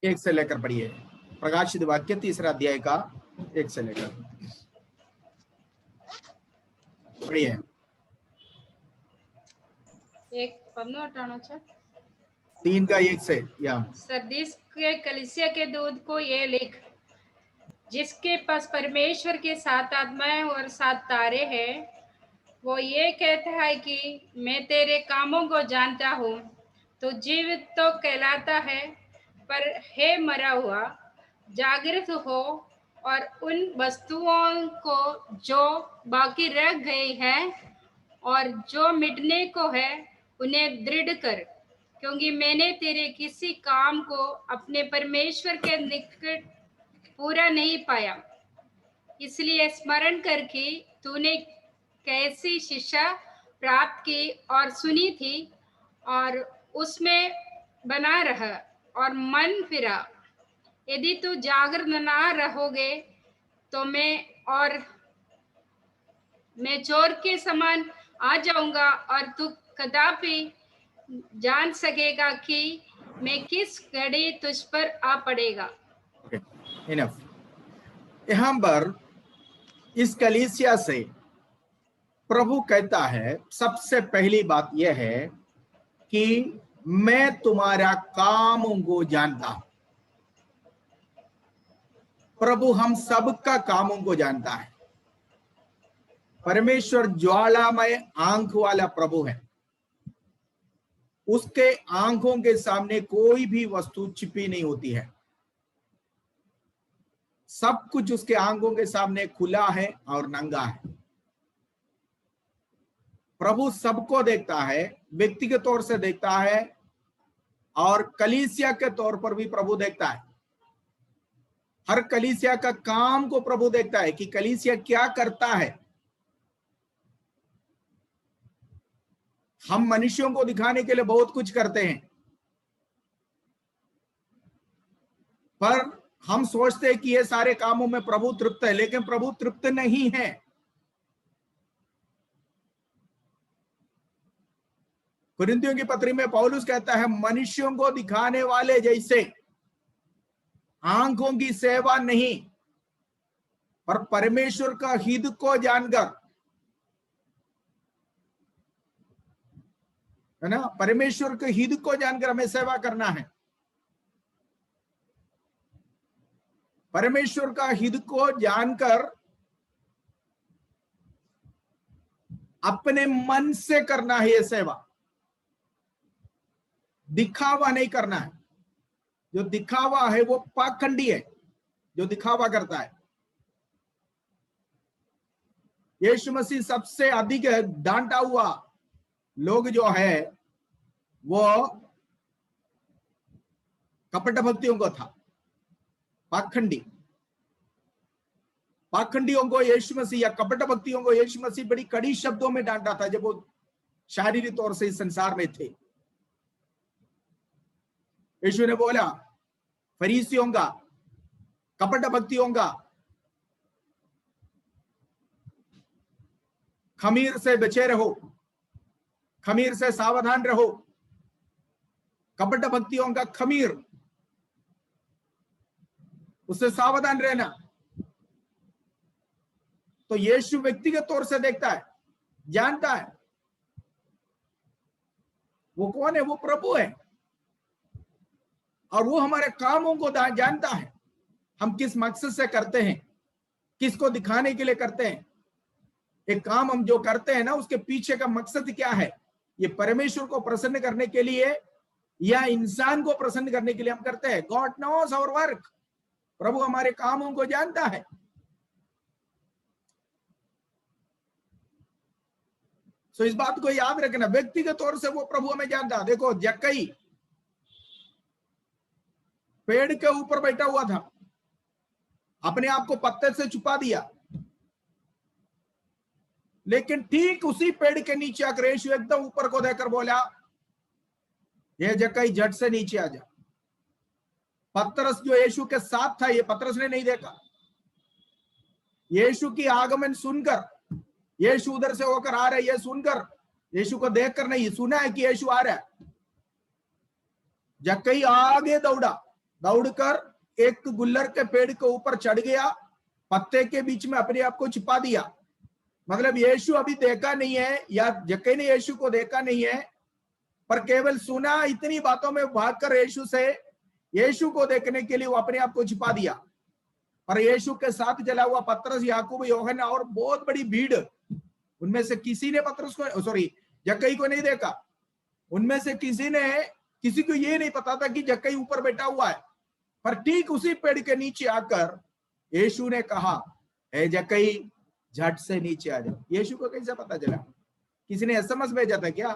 1 से लेकर पढ़िए। प्रकाशित वाक्य 3 अध्याय का 1 से लेकर पढ़िए। 3 का 1 से। या सरदीस के कलीसिया के दूत को ये लिख, जिसके पास परमेश्वर के 7 आत्माएं और 7 तारे हैं, वो ये कहता है कि मैं तेरे कामों को जानता हूँ। तो जीवित तो कहलाता है, पर हे मरा हुआ, जागृत हो और उन वस्तुओं को जो बाकी रह गई है और जो मिटने को है उन्हें दृढ़ कर, क्योंकि मैंने तेरे किसी काम को अपने परमेश्वर के निकट पूरा नहीं पाया। इसलिए स्मरण कर कि तूने कैसी शिक्षा प्राप्त की और सुनी थी, और उसमें बना रहा और मन फिरा। यदि तू जागृत ना रहोगे तो मैं चोर के समान आ जाऊंगा और तू कदापि जान सकेगा कि मैं किस घड़ी तुझ पर आ पड़ेगा। इनफ। यहां पर इस कलीसिया से प्रभु कहता है, सबसे पहली बात यह है कि मैं तुम्हारा कामों को जानता हूं। प्रभु हम सबका कामों को जानता है। परमेश्वर ज्वालामय आंख वाला प्रभु है। उसके आंखों के सामने कोई भी वस्तु छिपी नहीं होती है। सब कुछ उसके आंखों के सामने खुला है और नंगा है। प्रभु सबको देखता है, व्यक्तिगत तौर से देखता है और कलीसिया के तौर पर भी प्रभु देखता है। हर कलीसिया का काम को प्रभु देखता है कि कलीसिया क्या करता है। हम मनुष्यों को दिखाने के लिए बहुत कुछ करते हैं, पर हम सोचते हैं कि ये सारे कामों में प्रभु तृप्त है, लेकिन प्रभु तृप्त नहीं है। कुरिन्थियों की पत्री में पौलुस कहता है, मनुष्यों को दिखाने वाले जैसे आंखों की सेवा नहीं, पर परमेश्वर का हित को जानकर, है ना, परमेश्वर के हित को जानकर हमें सेवा करना है। परमेश्वर का हित को जानकर अपने मन से करना है ये सेवा, दिखावा नहीं करना है। जो दिखावा है वो पाखंडी है, जो दिखावा करता है। यीशु मसीह सबसे अधिक डांटा हुआ लोग जो है वो कपट भक्तियों को था, पाखंडी। पाखंडियों को यीशु मसीह या कपट भक्तियों को यीशु मसीह बड़ी कड़ी शब्दों में डांटा था जब वो शारीरिक तौर से इस संसार में थे। यीशु ने बोला, फरीसियों का, कपट भक्तियों का खमीर से बचे रहो, खमीर से सावधान रहो। कपट भक्तियों का खमीर, उससे सावधान रहना। तो यीशु व्यक्तिगत तौर से देखता है, जानता है वो कौन है, वो प्रभु है, और वो हमारे कामों को जानता है। हम किस मकसद से करते हैं, किसको दिखाने के लिए करते हैं। एक काम हम जो करते हैं ना, उसके पीछे का मकसद क्या है, ये परमेश्वर को प्रसन्न करने के लिए या इंसान को प्रसन्न करने के लिए हम करते हैं। God knows our work. प्रभु हमारे कामों को जानता है। सो इस बात को याद रखना, व्यक्तिगत तौर से वो प्रभु हमें जानता है। देखो, जक्कई पेड़ के ऊपर बैठा हुआ था, अपने आप को पत्ते से छुपा दिया, लेकिन ठीक उसी पेड़ के नीचे आकर यीशु एकदम ऊपर को देखकर बोला, ये जक्कई झट से नीचे आ जा। पतरस जो यीशु के साथ था, ये पतरस ने नहीं देखा। यीशु की आगमन सुनकर, यीशु उधर से होकर आ रहा है, ये सुनकर, यीशु को देखकर नहीं, सुना है कि यीशु आ रहा है, जक्कई आगे दौड़ा दौड़कर एक गुल्लर के पेड़ के ऊपर चढ़ गया, पत्ते के बीच में अपने आप को छिपा दिया। मतलब यीशु अभी देखा नहीं है, या जक्कई ने यीशु को देखा नहीं है, पर केवल सुना। इतनी बातों में भागकर यीशु को देखने के लिए वो अपने आप को छिपा दिया। पर यीशु के साथ चला हुआ पतरस, याकूब, यूहन्ना और बहुत बड़ी भीड़, उनमें से किसी ने पतरस को, सॉरी, जक्कई को नहीं देखा। उनमें से किसी को ये नहीं पता था कि जक्कई ऊपर बैठा हुआ है। पर ठीक उसी पेड़ के नीचे आकर यीशु ने कहा, ए जक्कई, झट से नीचे आ जाओ। यीशु को कैसे पता चला? किसी ने एसएमएस भेजा था क्या?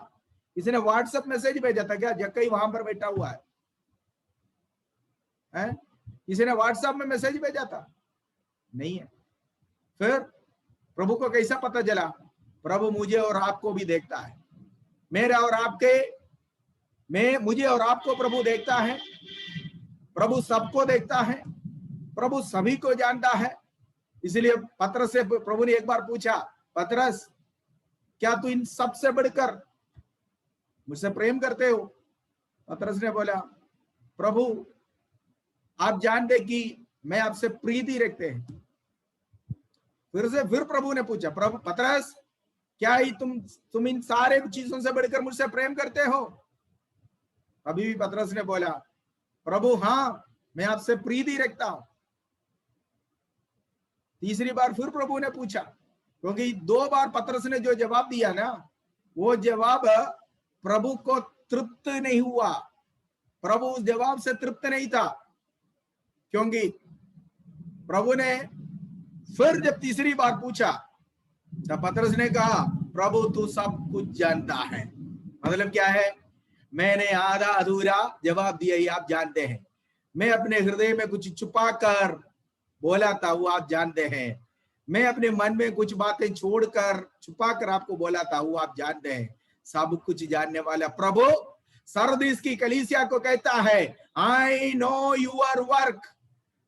किसी ने व्हाट्सएप मैसेज भेजा था क्या जक्कई वहां पर बैठा हुआ है? किसी ने व्हाट्सएप में मैसेज भेजा था? नहीं है। फिर प्रभु को कैसा पता चला? प्रभु मुझे और आपको भी देखता है। मुझे और आपको प्रभु देखता है। प्रभु सबको देखता है। प्रभु सभी को जानता है। इसलिए पतरस से प्रभु ने एक बार पूछा, पतरस, क्या तू इन सबसे बढ़कर मुझसे प्रेम करते हो? पतरस ने बोला, प्रभु आप जानते कि मैं आपसे प्रीति रखते हैं। फिर प्रभु ने पूछा, प्रभु पतरस, क्या ही तुम इन सारे चीजों से बढ़कर मुझसे प्रेम करते हो? अभी भी पतरस ने बोला, प्रभु हाँ, मैं आपसे प्रीति रखता हूं। तीसरी बार फिर प्रभु ने पूछा, क्योंकि 2 बार पतरस ने जो जवाब दिया ना, वो जवाब प्रभु को तृप्त नहीं हुआ। प्रभु उस जवाब से तृप्त नहीं था, क्योंकि प्रभु ने फिर जब तीसरी बार पूछा तब पतरस ने कहा, प्रभु तू सब कुछ जानता है। मतलब क्या है? मैंने आधा अधूरा जवाब दिया ही आप जानते हैं। मैं अपने हृदय में कुछ छुपा कर बोला था, वो आप जानते हैं। मैं अपने मन में कुछ बातें छोड़कर छुपा कर आपको बोला था, वो आप जानते हैं। सब कुछ जानने वाला प्रभु सरदीस की कलीसिया को कहता है, आई नो यूर वर्क,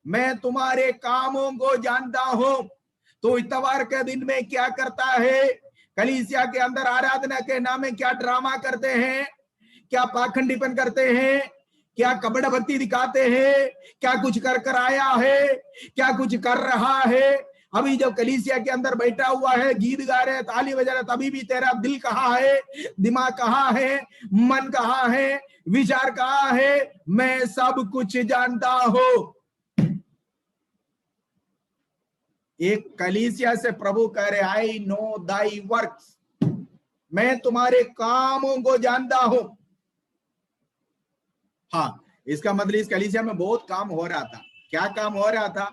मैं तुम्हारे कामों को जानता हूं। तो इतवार के दिन में क्या करता है? कलीसिया के अंदर आराधना के नाम में क्या ड्रामा करते हैं, क्या पाखंडीपन करते हैं, क्या कपड़ भक्ति दिखाते हैं, क्या कुछ कर आया है, क्या कुछ कर रहा है। अभी जब कलीसिया के अंदर बैठा हुआ है, गीत गा रहे, ताली बजा रहे, तभी भी तेरा दिल कहाँ है, दिमाग कहाँ है, मन कहाँ है, विचार कहाँ है? मैं सब कुछ जानता हूं। एक कलीसिया से प्रभु कह रहे, आई नो दाई वर्क्स, मैं तुम्हारे कामों को जानता हूं। हाँ, इसका मतलब इस कलीसिया में बहुत काम हो रहा था। क्या काम हो रहा था?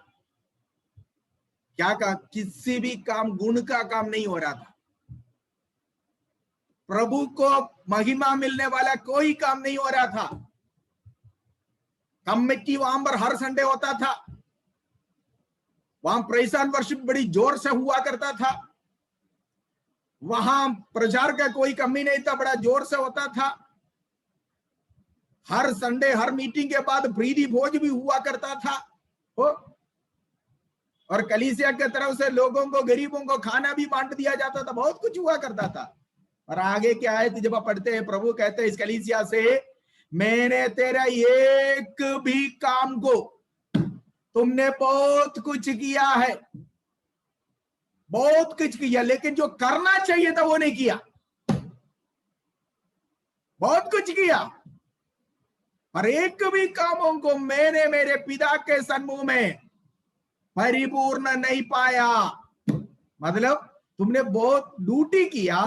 किसी भी काम, गुण का काम नहीं हो रहा था। प्रभु को महिमा मिलने वाला कोई काम नहीं हो रहा था। कमिटी वहां पर हर संडे होता था, वहां प्रेज़ एंड वर्शिप बड़ी जोर से हुआ करता था, वहां प्रचार का कोई कमी नहीं था, बड़ा जोर से होता था। हर संडे, हर मीटिंग के बाद प्रीति भोज भी हुआ करता था और कलीसिया के तरफ से लोगों को, गरीबों को खाना भी बांट दिया जाता था। बहुत कुछ हुआ करता था। और आगे क्या है, जब आप पढ़ते हैं, प्रभु कहते हैं इस कलीसिया से, मैंने तेरा एक भी काम को, तुमने बहुत कुछ किया है, बहुत कुछ किया, लेकिन जो करना चाहिए था वो नहीं किया। बहुत कुछ किया पर एक भी कामों को मैंने मेरे पिता के सन्मुख में परिपूर्ण नहीं पाया। मतलब तुमने बहुत ड्यूटी किया,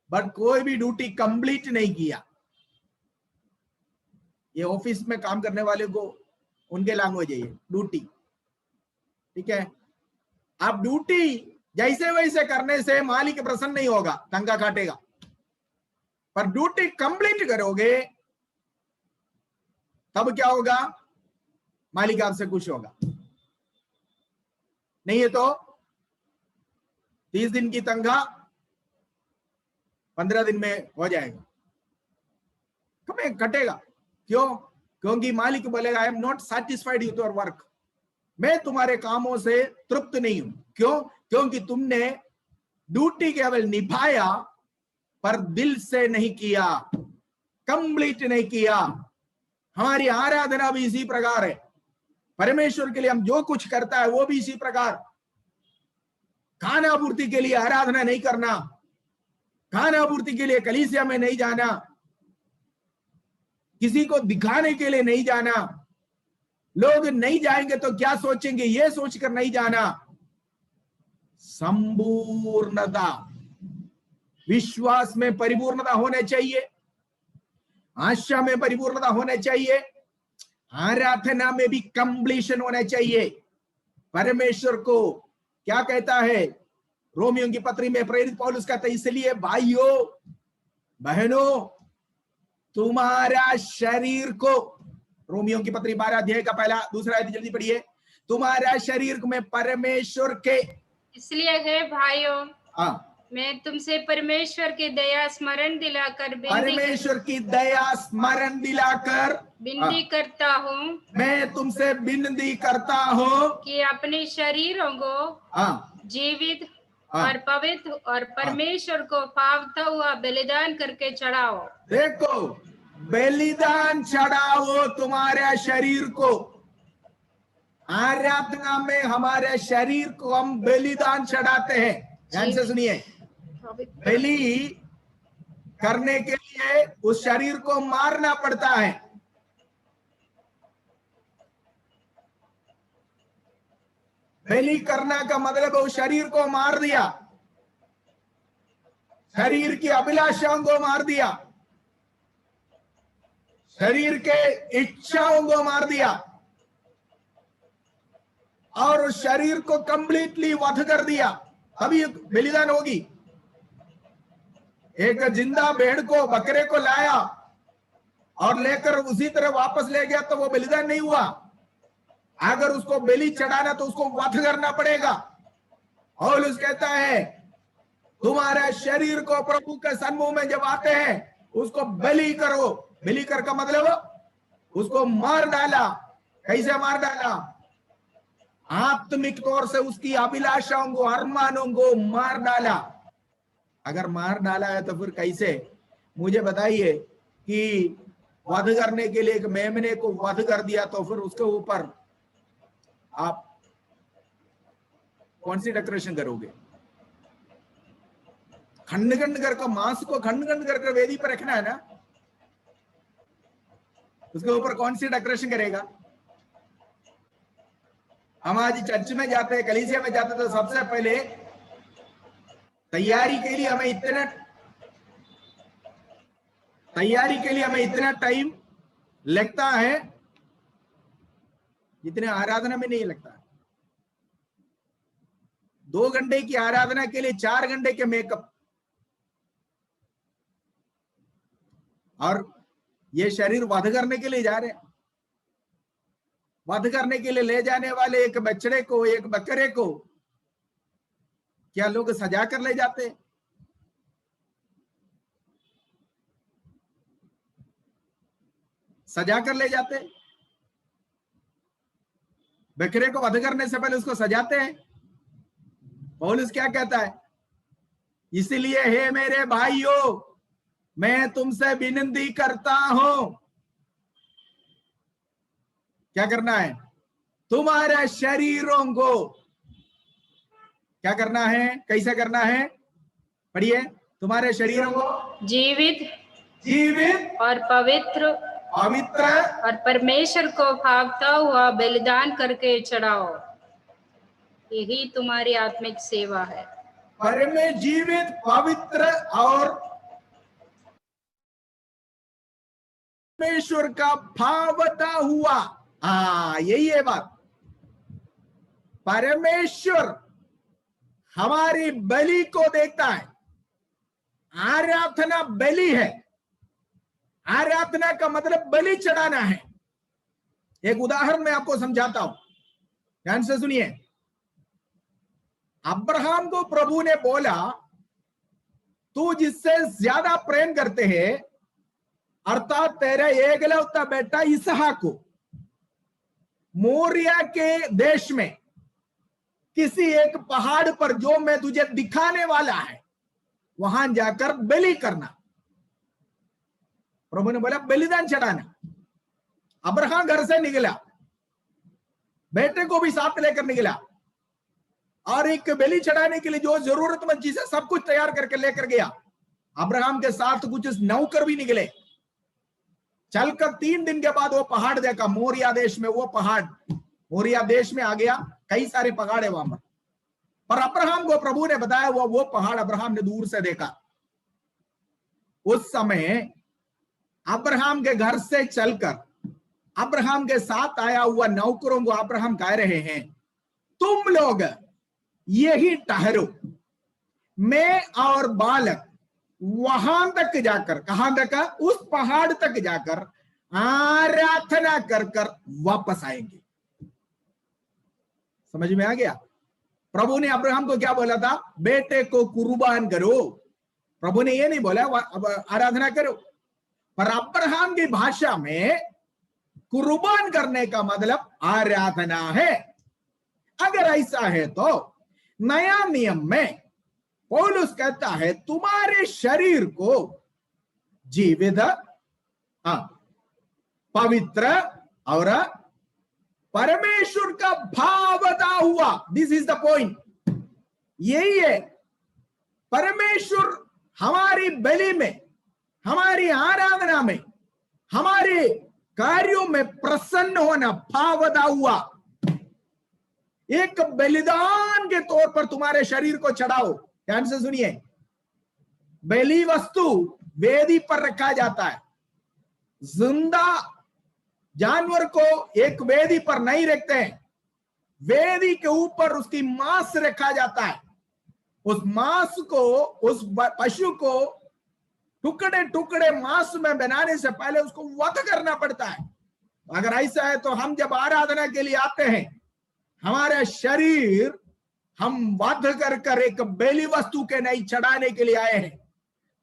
बट कोई भी ड्यूटी कंप्लीट नहीं किया। ये ऑफिस में काम करने वाले को उनके लैंग्वेज है ये ड्यूटी, ठीक है। आप ड्यूटी जैसे वैसे करने से मालिक प्रसन्न नहीं होगा, तंगा काटेगा। पर ड्यूटी कंप्लीट करोगे तब क्या होगा? मालिक आपसे खुश होगा। नहीं है तो 30 दिन की तनख्वाह 15 दिन में हो जाएगा, कमें कटेगा। क्यों? क्योंकि मालिक बोलेगा, I am not satisfied with your work, मैं तुम्हारे कामों से तृप्त नहीं हूं। क्यों? क्योंकि तुमने ड्यूटी केवल निभाया पर दिल से नहीं किया, कंप्लीट नहीं किया। हमारी आराधना भी इसी प्रकार है। परमेश्वर के लिए हम जो कुछ करता है वो भी इसी प्रकार। खाना पूर्ति के लिए आराधना नहीं करना, खाना पूर्ति के लिए कलीसिया में नहीं जाना, किसी को दिखाने के लिए नहीं जाना, लोग नहीं जाएंगे तो क्या सोचेंगे ये सोचकर नहीं जाना। संपूर्णता, विश्वास में परिपूर्णता होने चाहिए, आशा में परिपूर्णता होने चाहिए, आराधना में भी कंप्लीशन होना चाहिए। परमेश्वर को क्या कहता है रोमियो की पत्री में प्रेरित पौलुस कहता है, इसलिए भाइयों बहनों तुम्हारा शरीर को, रोमियो की पत्री 12 अध्याय का पहला दूसरा आयत जल्दी पढ़िए, तुम्हारा शरीर में परमेश्वर के, इसलिए है भाइयों हाँ मैं तुमसे परमेश्वर की दया स्मरण दिलाकर परमेश्वर की दया स्मरण दिलाकर विनती करता हूँ, मैं तुमसे विनती करता हूँ कि अपने शरीरों को जीवित और पवित्र और परमेश्वर को पावता हुआ बलिदान करके चढ़ाओ। देखो बलिदान चढ़ाओ तुम्हारे शरीर को। आराधना में हमारे शरीर को हम बलिदान चढ़ाते हैं। ध्यान से सुनिए, बलि करने के लिए उस शरीर को मारना पड़ता है। बलि करना का मतलब उस शरीर को मार दिया, शरीर की अभिलाषाओं को मार दिया, शरीर के इच्छाओं को मार दिया और उस शरीर को कंप्लीटली वध कर दिया, अभी बलिदान होगी। एक जिंदा भेड़ को, बकरे को लाया और लेकर उसी तरह वापस ले गया तो वो बलिदान नहीं हुआ। अगर उसको बलि चढ़ाना तो उसको वध करना पड़ेगा। और उस कहता है तुम्हारे शरीर को प्रभु के सन्मुख में जब आते हैं उसको बलि करो। बलि कर का मतलब उसको मार डाला। कैसे मार डाला? आत्मिक तौर से उसकी अभिलाषाओं को, अरमानों को मार डाला। अगर मार डाला है तो फिर कैसे, मुझे बताइए कि वध करने के लिए एक मेमने को वध कर दिया तो फिर उसके ऊपर आप कौन सी डेकोरेशन करोगे? खंड खंड करके, मांस को खंड खंड करके वेदी पर रखना है ना, उसके ऊपर कौन सी डेकोरेशन करेगा? हम आज चर्च में जाते हैं, कलीसिया में जाते तो सबसे पहले तैयारी के लिए हमें इतना टाइम लगता है जितने आराधना में नहीं लगता। 2 घंटे की आराधना के लिए 4 घंटे के मेकअप। और ये शरीर वध करने के लिए जा रहे हैं। वध करने के लिए ले जाने वाले एक बछड़े को, एक बकरे को क्या लोग सजा कर ले जाते? सजा कर ले जाते। बकरे को वध करने से पहले उसको सजाते हैं। पौलुस क्या कहता है? इसलिए हे मेरे भाइयों मैं तुमसे विनती करता हूं। क्या करना है? तुम्हारे शरीरों को क्या करना है? कैसे करना है? पढ़िए, तुम्हारे शरीरों को जीवित और पवित्र और परमेश्वर को भावता हुआ बलिदान करके चढ़ाओ, यही तुम्हारी आत्मिक सेवा है। परमेश्वर जीवित, पवित्र और परमेश्वर का भावता हुआ, यही है बात। परमेश्वर हमारी बलि को देखता है। आराधना बलि है। आराधना का मतलब बलि चढ़ाना है। एक उदाहरण मैं आपको समझाता हूं, ध्यान से सुनिए। अब्राहम को प्रभु ने बोला तू जिससे ज्यादा प्रेम करते हैं, अर्थात तेरा एकलौता बेटा इसहाक को मोरिया के देश में किसी एक पहाड़ पर जो मैं तुझे दिखाने वाला है वहां जाकर बलि करना। प्रभु ने बोला बलिदान चढ़ाना। अब्राहम घर से निकला, बेटे को भी साथ लेकर निकला और एक बलि चढ़ाने के लिए जो जरूरतमंद चीजें सब कुछ तैयार करके लेकर गया। अब्राहम के साथ कुछ नौकर भी निकले। चलकर 3 दिन के बाद वो पहाड़ देखा, मोरिया देश में। वो पहाड़ मोरिया देश में आ गया, कई सारे पहाड़ है वहां पर अब्राहम को प्रभु ने बताया वो पहाड़ अब्राहम ने दूर से देखा। उस समय अब्राहम के घर से चलकर अब्राहम के साथ आया हुआ नौकरों को अब्राहम कह रहे हैं, तुम लोग यही ठहरो, मैं और बालक वहां तक जाकर, कहां तक? उस पहाड़ तक जाकर आराधना कर कर वापस आएंगे। समझ में आ गया? प्रभु ने अब्राहम को क्या बोला था? बेटे को कुर्बान करो। प्रभु ने ये नहीं बोला आराधना करो, पर अब्राहम की भाषा में कुर्बान करने का मतलब आराधना है। अगर ऐसा है तो नया नियम में पौलुस कहता है तुम्हारे शरीर को जीवित, पवित्र और परमेश्वर का भावता हुआ, दिस इज द पॉइंट, यही है। परमेश्वर हमारी बलि में, हमारी आराधना में, हमारे कार्यों में प्रसन्न होना, भावता हुआ। एक बलिदान के तौर पर तुम्हारे शरीर को चढ़ाओ। ध्यान से सुनिए, बलि वस्तु वेदी पर रखा जाता है। जिंदा जानवर को एक वेदी पर नहीं रखते हैं, वेदी के ऊपर उसकी मांस रखा जाता है। उस मांस को, उस पशु को टुकड़े टुकड़े मांस में बनाने से पहले उसको वध करना पड़ता है। अगर ऐसा है तो हम जब आराधना के लिए आते हैं, हमारा शरीर हम वध कर कर एक बलि वस्तु के नहीं चढ़ाने के लिए आए हैं।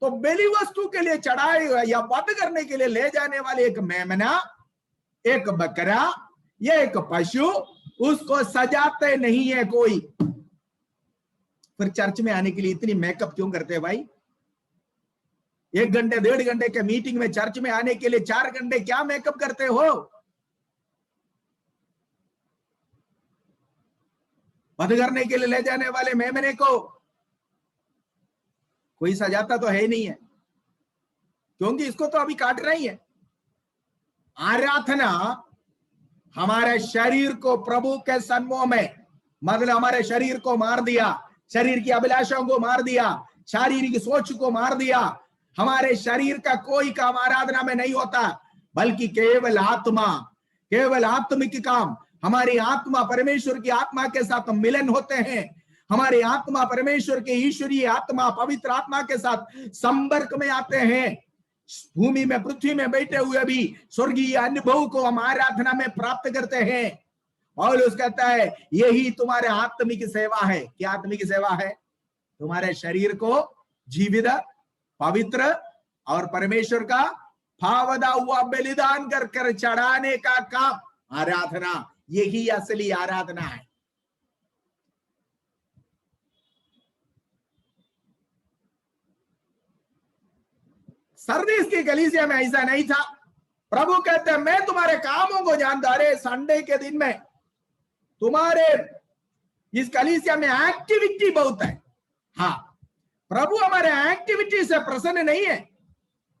तो बलि वस्तु के लिए चढ़ाए या वध करने के लिए ले जाने वाले एक मेमना, एक बकरा या एक पशु, उसको सजाते नहीं है कोई। फिर चर्च में आने के लिए इतनी मेकअप क्यों करते हैं भाई? 1 घंटे 1.5 घंटे के मीटिंग में चर्च में आने के लिए 4 घंटे क्या मेकअप करते हो? वध करने के लिए ले जाने वाले मेमने को कोई सजाता तो है ही नहीं है, क्योंकि इसको तो अभी काटना ही है। आराधना हमारे शरीर को प्रभु के सन्मुख में, मतलब हमारे शरीर को मार दिया, शरीर की अभिलाषाओं को मार दिया, शारीरिक सोच को मार दिया। हमारे शरीर का कोई काम आराधना में नहीं होता, बल्कि केवल आत्मा, केवल आत्मिक काम। हमारी आत्मा परमेश्वर की आत्मा के साथ मिलन होते हैं। हमारी आत्मा परमेश्वर के ईश्वरीय आत्मा, पवित्र आत्मा के साथ संपर्क में आते हैं। भूमि में, पृथ्वी में बैठे हुए भी स्वर्गीय अनुभव को हम आराधना में प्राप्त करते हैं। पौलुस कहता है यही तुम्हारे आत्मिक सेवा है। क्या आत्मिक सेवा है? तुम्हारे शरीर को जीवित, पवित्र और परमेश्वर का भावदा हुआ बलिदान कर कर चढ़ाने का काम आराधना, यही असली आराधना है। सरदीस की कलीसिया में ऐसा नहीं था। प्रभु कहते हैं मैं तुम्हारे कामों को जानता। अरे संडे के दिन में तुम्हारे इस कलीसिया में एक्टिविटी बहुत है। हाँ, प्रभु हमारे एक्टिविटी से प्रसन्न नहीं है,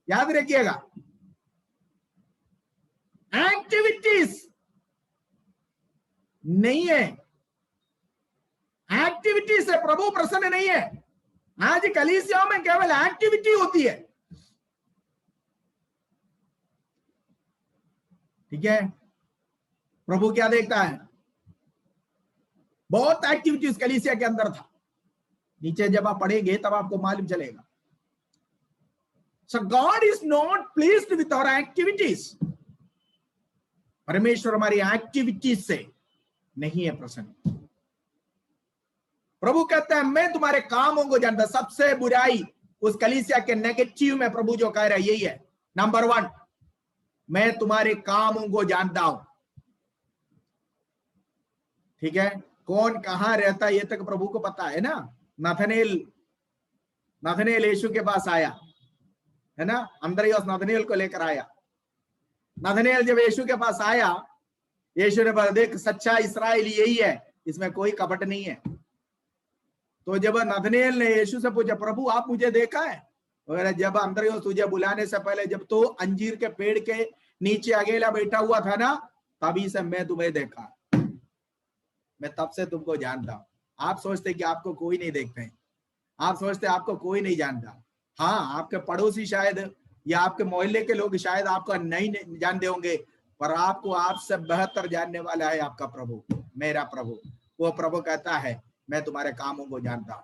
याद रखिएगा। एक्टिविटीज नहीं है, एक्टिविटी से प्रभु प्रसन्न नहीं है। आज कलीसियाओं में केवल एक्टिविटी होती है, ठीक है। प्रभु क्या देखता है? बहुत एक्टिविटीज कलीसिया के अंदर था। नीचे जब आप पढ़ेंगे तब आपको मालूम चलेगा। So God is not pleased with our activities. परमेश्वर हमारी एक्टिविटीज से नहीं है प्रसन्न। प्रभु कहता है मैं तुम्हारे कामों को जानता। सबसे बुराई उस कलीसिया के नेगेटिव में प्रभु जो कह रहा है यही है। नंबर 1, मैं तुम्हारे कामों को जानता हूं, ठीक है। कौन कहां रहता है ये तक प्रभु को पता है ना। नथनेल यीशु के पास आया है ना, अंद्रियास नथनेल को लेकर आया। नथनएल जब यीशु के पास आया, यीशु ने बोला देख सच्चा इस्राएली यही है, इसमें कोई कपट नहीं है। तो जब नथनएल ने यीशु से पूछा प्रभु आप मुझे देखा है, वगैरह जब अंदर तुझे बुलाने से पहले जब तो अंजीर के पेड़ के नीचे अकेला बैठा हुआ था ना, तभी से मैं तुम्हें देखा, मैं तब से तुमको जानता हूं। आप सोचते कि आपको कोई नहीं देखते हैं, आप सोचते आपको कोई नहीं जानता। हाँ, आपके पड़ोसी शायद या आपके मोहल्ले के लोग शायद आपको नहीं जानते होंगे, पर आपको आपसे बेहतर जानने वाला है आपका प्रभु, मेरा प्रभु। वो प्रभु कहता है मैं तुम्हारे कामों को जानता हूं,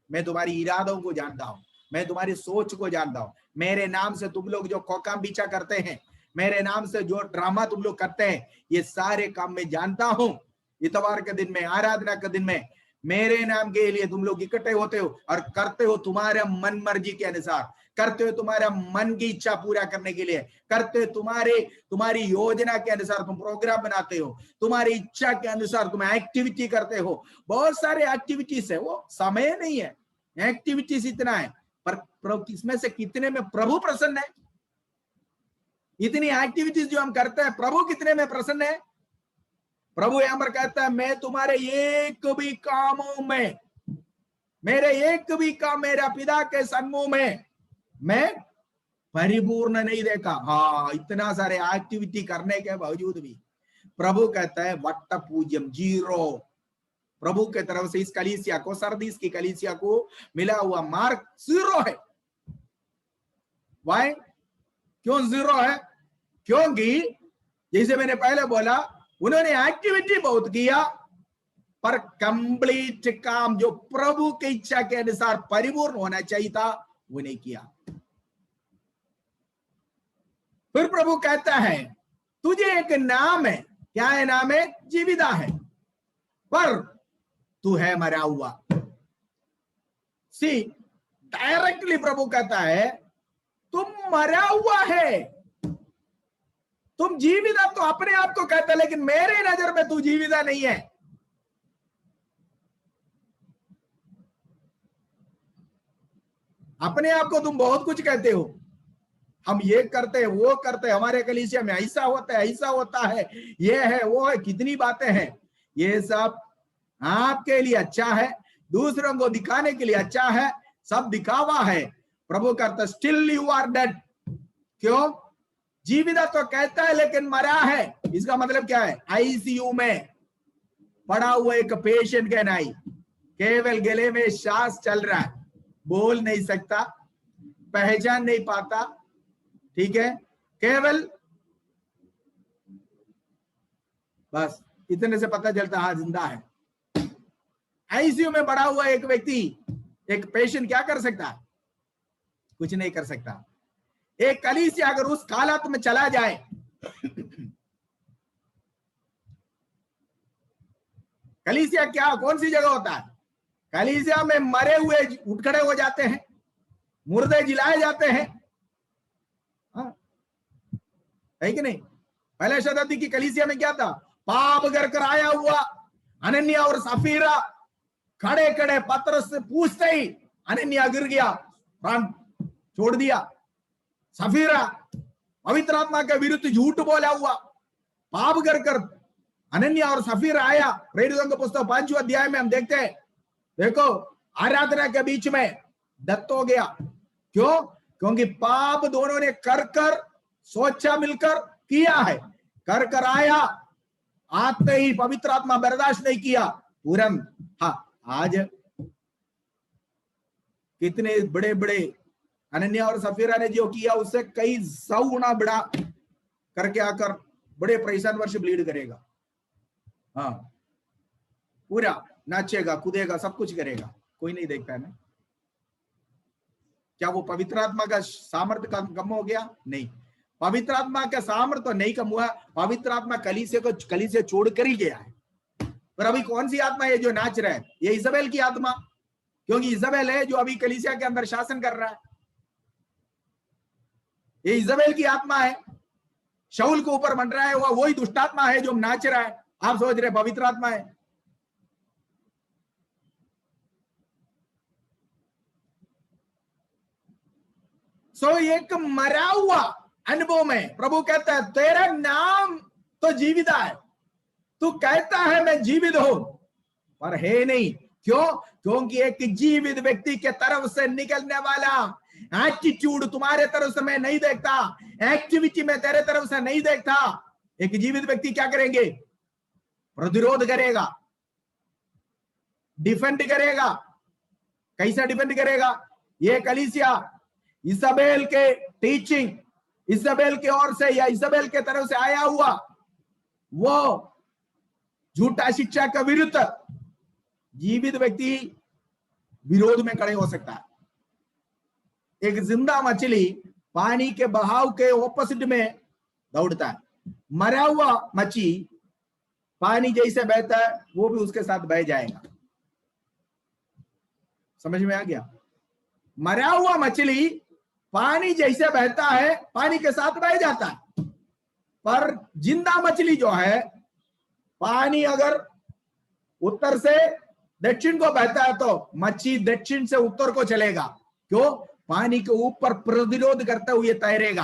मैं तुम्हारी इरादों को जानता हूं, मैं तुम्हारी सोच को जानता हूं। मेरे नाम से तुम लोग जो खोकाम बीचा करते हैं, मेरे नाम से जो ड्रामा तुम लोग करते हैं, ये सारे काम मैं जानता हूं। इतवार के दिन में, आराधना के दिन में मेरे नाम के लिए तुम लोग इकट्ठे होते हो और करते हो तुम्हारे मन मर्जी के अनुसार, करते हो तुम्हारा मन की इच्छा पूरा करने के लिए, करते हो तुम्हारी योजना के अनुसार तुम प्रोग्राम बनाते हो, तुम्हारी इच्छा के अनुसार तुम एक्टिविटी करते हो। बहुत सारे एक्टिविटीज है, वो समय नहीं है, एक्टिविटीज इतना है, पर किसमें से कितने में प्रभु प्रसन्न है? इतनी एक्टिविटीज जो हम करते हैं, प्रभु कितने में प्रसन्न है? प्रभु यहां पर कहता है मैं तुम्हारे एक भी कामों में, मेरे एक भी काम मेरा पिता के सन्मुख में मैं परिपूर्ण नहीं देखा। हाँ, इतना सारे एक्टिविटी करने के बावजूद भी प्रभु कहता है वट्ट पूज्यम, जीरो। प्रभु के तरफ से इस कलीसिया को, सरदीस की कलीसिया को मिला हुआ मार्क 0 है। वाई? क्यों 0 है? क्योंकि जैसे मैंने पहले बोला, उन्होंने एक्टिविटी बहुत किया, पर कंप्लीट काम जो प्रभु की इच्छा के अनुसार परिपूर्ण होना चाहिए था वो नहीं किया। फिर प्रभु कहता है तुझे एक नाम है, क्या है नाम है? जीविता है, पर तू है मरा हुआ। सी, डायरेक्टली प्रभु कहता है तुम मरा हुआ है, तुम जीविता तो अपने आप को कहता है, लेकिन मेरे नजर में तू जीविता नहीं है। अपने आप को तुम बहुत कुछ कहते हो, हम ये करते हैं, वो करते हैं, हमारे कलीसिया में ऐसा होता है, ऐसा होता है, ये है, वो है, कितनी बातें हैं। ये सब आपके लिए अच्छा है, दूसरों को दिखाने के लिए अच्छा है, सब दिखावा है। प्रभु कहता स्टिल यू आर डेड। क्यों? जीविता तो कहता है लेकिन मरा है। इसका मतलब क्या है? आईसीयू में पड़ा हुआ एक पेशेंट का नहीं, केवल गले में सांस चल रहा है, बोल नहीं सकता, पहचान नहीं पाता, ठीक है, केवल बस इतने से पता चलता हाँ जिंदा है। आईसीयू में पड़ा हुआ एक व्यक्ति, एक पेशेंट क्या कर सकता है? कुछ नहीं कर सकता। एक कलीसिया अगर उस हालत में चला जाए, कलीसिया क्या, कौन सी जगह होता है? कलीसिया में मरे हुए उठ खड़े हो जाते हैं, मुर्दे जिलाए जाते हैं, है कि नहीं? पहले शताब्दी की कलीसिया में क्या था? पाप कर आया हुआ अनन्या और सफीरा खड़े खड़े पतरस से पूछते ही अनन्या गिर गया, प्राण छोड़ दिया। सफीरा पवित्र आत्मा के विरुद्ध झूठ बोला हुआ, पाप कर अनन्या और सफीरा आया। प्रेरितों के पुस्तक 5वें अध्याय में हम देखते हैं, देखो आराधना के बीच में दत्त हो गया। क्यों? क्योंकि पाप दोनों ने कर सोचा मिलकर किया है, कर आया, आते ही पवित्र आत्मा बर्दाश्त नहीं किया तुरंत। हाँ, आज कितने बड़े बड़े अनन्या और सफीरा ने जो किया उससे कई 100 गुना बड़ा करके आकर बड़े परेशान वर्ष ब्लीड करेगा। हाँ, पूरा नाचेगा, कूदेगा, सब कुछ करेगा, कोई नहीं देखता है ना। क्या वो पवित्र आत्मा का सामर्थ्य कम हो गया? नहीं, पवित्र आत्मा का सामर्थ्य तो नहीं कम हुआ, पवित्र आत्मा कलीसिया छोड़ कर ही गया है। पर अभी कौन सी आत्मा है जो नाच रहा है? ये इजबेल की आत्मा, क्योंकि इजबेल है जो अभी कलीसिया के अंदर शासन कर रहा है। ये इजबेल की आत्मा है, शाऊल को ऊपर मंडराया हुआ वही दुष्ट आत्मा है जो नाच रहा है। आप सोच रहे पवित्र आत्मा है। सो एक मरा हुआ अनुभव में प्रभु कहता है तेरा नाम तो जीवित है, तू कहता है मैं जीवित हूं पर है नहीं। क्यों? क्योंकि एक जीवित व्यक्ति के तरफ से निकलने वाला एटीट्यूड तुम्हारे तरफ से मैं नहीं देखता, एक्टिविटी में तेरे तरफ से नहीं देखता। एक जीवित व्यक्ति क्या करेंगे? प्रतिरोध करेगा, डिफेंड करेगा। कैसा डिफेंड करेगा? ये कलीसिया इसाबेल के टीचिंग, इसाबेल की ओर से या इसाबेल के तरफ से आया हुआ वो झूठा शिक्षा का विरुद्ध जीवित व्यक्ति विरोध में खड़े हो सकता है। एक जिंदा मछली पानी के बहाव के ऑपोजिट में दौड़ता है, मरा हुआ मछली पानी जैसे बहता है वो भी उसके साथ बह जाएगा। समझ में आ गया? मरा हुआ मछली पानी जैसे बहता है पानी के साथ बह जाता है, पर जिंदा मछली जो है पानी अगर उत्तर से दक्षिण को बहता है तो मच्छी दक्षिण से उत्तर को चलेगा। क्यों? पानी के ऊपर प्रतिरोध करते हुए तैरेगा।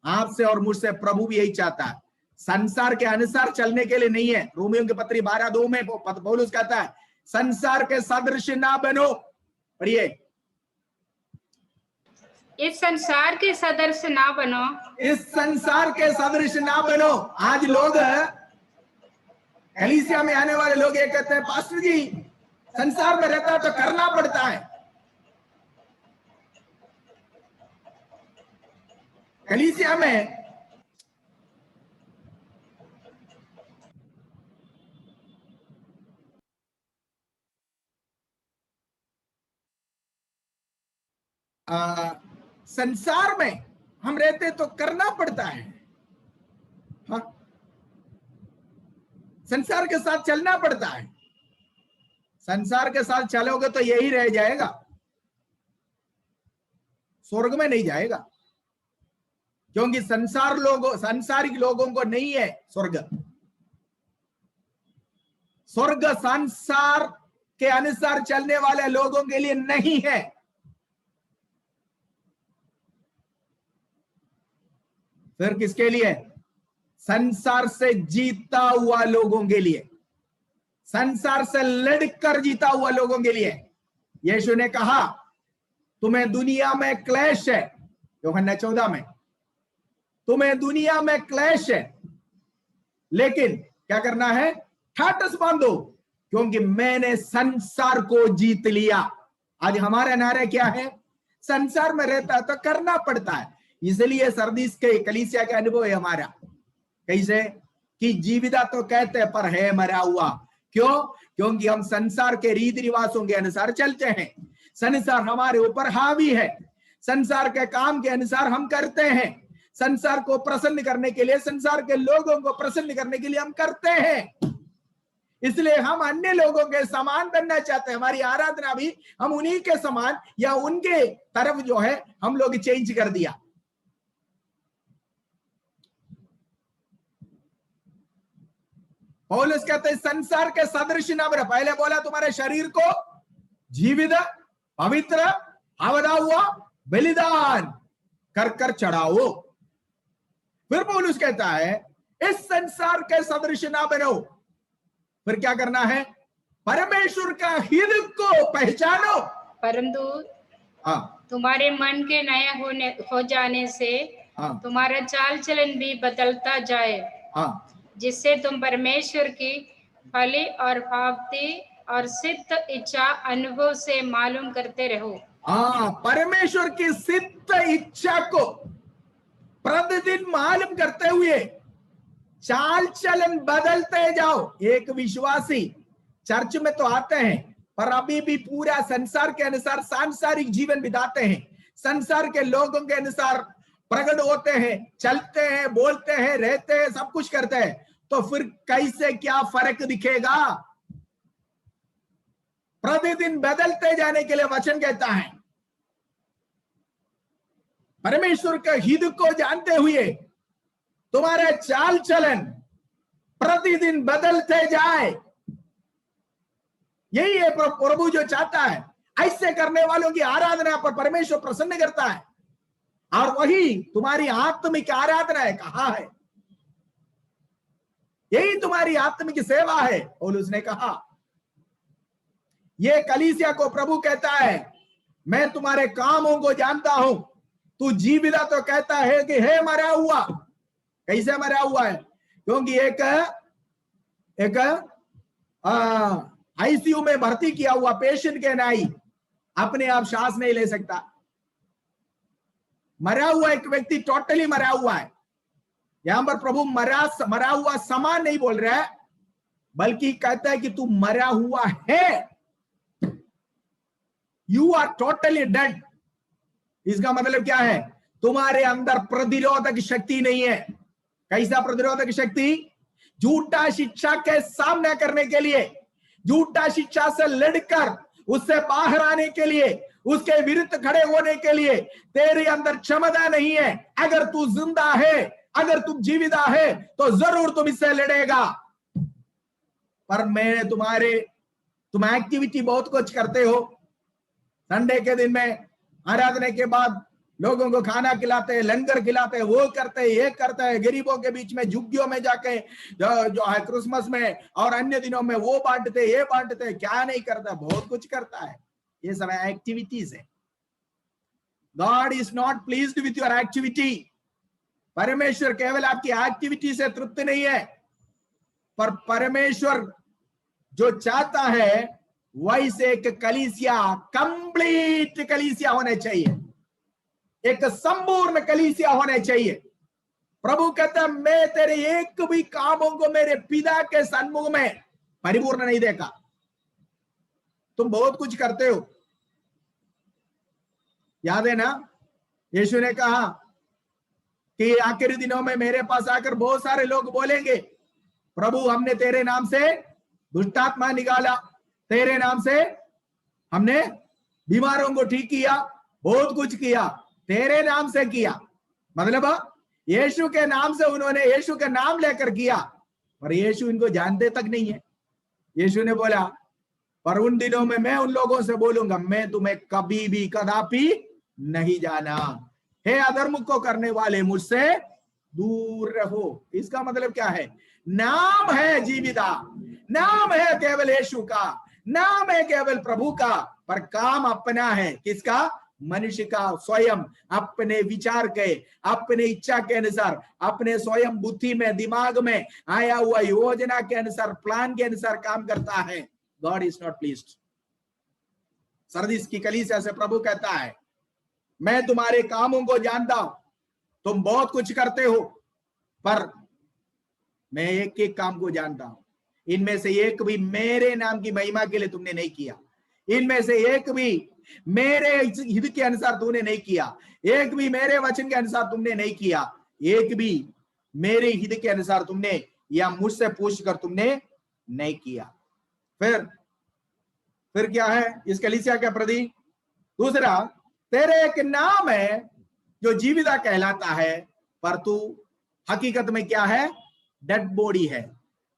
आपसे और मुझसे प्रभु भी यही चाहता है, संसार के अनुसार चलने के लिए नहीं है। रोमियो की पत्री 12:2 में पौलुस कहता है संसार के सदृश ना बनो। पढ़िए, इस संसार के सदृश ना बनो, इस संसार के सदृश ना बनो। आज लोग कलीसिया में आने वाले लोग ये कहते हैं पास्टर जी संसार में रहता है तो करना पड़ता है। कलीसिया में संसार में हम रहते तो करना पड़ता है। हाँ, संसार के साथ चलना पड़ता है। संसार के साथ चलोगे तो यही रह जाएगा, स्वर्ग में नहीं जाएगा। क्योंकि सांसारिक लोगों को नहीं है स्वर्ग। स्वर्ग संसार के अनुसार चलने वाले लोगों के लिए नहीं है। फिर किसके लिए? संसार से जीता हुआ लोगों के लिए, संसार से लड़कर जीता हुआ लोगों के लिए। यीशु ने कहा तुम्हें दुनिया में क्लेश है, यूहन्ना 14 में, तुम्हें दुनिया में क्लेश है, लेकिन क्या करना है? ठाटस बांधो क्योंकि मैंने संसार को जीत लिया। आज हमारा नारा क्या है? संसार में रहता तो करना पड़ता है। इसलिए सरदीस के कलीसिया का अनुभव है हमारा। कैसे? कि जीविता तो कहते हैं पर है मरा हुआ। क्यों? क्योंकि हम संसार के रीति रिवाजों के अनुसार चलते हैं। संसार हमारे ऊपर हावी है, संसार के काम के अनुसार हम करते हैं। संसार को प्रसन्न करने के लिए, संसार के लोगों को प्रसन्न करने के लिए हम करते हैं। इसलिए हम अन्य लोगों के समान बनना चाहते हैं। हमारी आराधना भी हम उन्हीं के समान या उनके तरफ जो है हम लोग चेंज कर दिया। पौलुस कहते हैं संसार के सदृश न बनो। पहले बोला तुम्हारे शरीर को जीवित, पवित्र, आवदा हुआ बलिदान कर कर चढ़ाओ। फिर पौलुस कहता है इस संसार के सदृश ना बनो। फिर क्या करना है? परमेश्वर का हित को पहचानो। परंतु तुम्हारे मन के नए हो जाने से तुम्हारा चाल चलन भी बदलता जाए, जिससे तुम परमेश्वर की भली और भावती और सिद्ध इच्छा अनुभव से मालूम करते रहो। परमेश्वर की सिद्ध इच्छा को प्रतिदिन मालूम करते हुए चाल चलन बदलते जाओ। एक विश्वासी चर्च में तो आते हैं पर अभी भी पूरा संसार के अनुसार सांसारिक जीवन बिताते हैं, संसार के लोगों के अनुसार प्रकट होते हैं, चलते हैं, बोलते हैं, रहते हैं, सब कुछ करते हैं, तो फिर कैसे क्या फर्क दिखेगा? प्रतिदिन बदलते जाने के लिए वचन कहता है परमेश्वर के हित को जानते हुए तुम्हारे चाल चलन प्रतिदिन बदलते जाए। यही है प्रभु जो चाहता है। ऐसे करने वालों की आराधना पर परमेश्वर प्रसन्न करता है। और वही तुम्हारी आत्मिक आराधना है। कहा है यही तुम्हारी आत्मिक सेवा है। पौलुस ने कहा ये कलीसिया को प्रभु कहता है मैं तुम्हारे कामों को जानता हूं, तू जीवित तो कहता है कि हे मरा हुआ। कैसे मरा हुआ है? क्योंकि एक आईसीयू में भर्ती किया हुआ पेशेंट के नाई अपने आप सांस नहीं ले सकता। मरा हुआ एक व्यक्ति टोटली मरा हुआ है। यहां पर प्रभु मरा हुआ समान नहीं बोल रहा है, बल्कि कहता है कि तू मरा हुआ है। You are totally dead. इसका मतलब क्या है? तुम्हारे अंदर प्रतिरोधक शक्ति नहीं है। कैसा प्रतिरोधक शक्ति? झूठा शिक्षा के सामना करने के लिए, झूठा शिक्षा से लड़कर उससे बाहर आने के लिए, उसके विरुद्ध खड़े होने के लिए तेरे अंदर क्षमता नहीं है। अगर तू जिंदा है, अगर तुम जीवित है, तो जरूर तुम इससे लड़ेगा। पर मैं तुम एक्टिविटी बहुत कुछ करते हो। संडे के दिन में आराधना के बाद लोगों को खाना खिलाते हैं, लंगर खिलाते हैं, वो करते हैं, ये करते हैं, गरीबों के बीच में झुग्गियों में जाके जो है क्रिसमस में और अन्य दिनों में वो बांटते, ये बांटते, क्या नहीं करता, बहुत कुछ करता है। ये सब एक्टिविटीज है। God is not pleased with your activity. परमेश्वर केवल आपकी एक्टिविटी से तृप्त नहीं है, पर परमेश्वर जो चाहता है वैसे एक कलीसिया, कंप्लीट कलीसिया होना चाहिए, एक संपूर्ण कलीसिया होना चाहिए। प्रभु कहता है मैं तेरे एक भी कामों को मेरे पिता के सन्मुख में परिपूर्ण नहीं देखा। तुम बहुत कुछ करते हो, याद है ना? यीशु ने कहा कि आखिरी दिनों में मेरे पास आकर बहुत सारे लोग बोलेंगे प्रभु हमने तेरे नाम से दुष्टात्मा निकाला, तेरे नाम से हमने बीमारों को ठीक किया, बहुत कुछ किया, तेरे नाम से किया। मतलब यीशु के नाम से उन्होंने यीशु का नाम लेकर किया, पर यीशु इनको जानते तक नहीं है। यीशु ने बोला पर उन दिनों में मैं उन लोगों से बोलूंगा मैं तुम्हें कभी भी कदापि नहीं जाना। हे अधर्म को करने वाले मुझसे दूर रहो। इसका मतलब क्या है? नाम है जीविता, नाम है केवल यीशु का, नाम है केवल प्रभु का, पर काम अपना है। किसका? मनुष्य का। स्वयं अपने विचार के, अपने इच्छा के अनुसार, अपने स्वयं बुद्धि में, दिमाग में आया हुआ योजना के अनुसार, प्लान के अनुसार काम करता है। God is not pleased. Sardis की कलीसिया से प्रभु कहता है मैं तुम्हारे कामों को जानता हूं, तुम बहुत कुछ करते हो, पर मैं एक एक काम को जानता हूं। इनमें से एक भी मेरे नाम की महिमा के लिए तुमने नहीं किया, इनमें से एक भी मेरे हित के अनुसार तुमने नहीं किया, एक भी मेरे वचन के अनुसार तुमने नहीं किया, एक भी मेरे हित के अनुसार तुमने या मुझसे पूछकर तुमने नहीं किया। फिर क्या है इस कलीसिया के प्रति? दूसरा, तेरे एक नाम है जो जीविता कहलाता है, पर तू हकीकत में क्या है? डेड बॉडी है।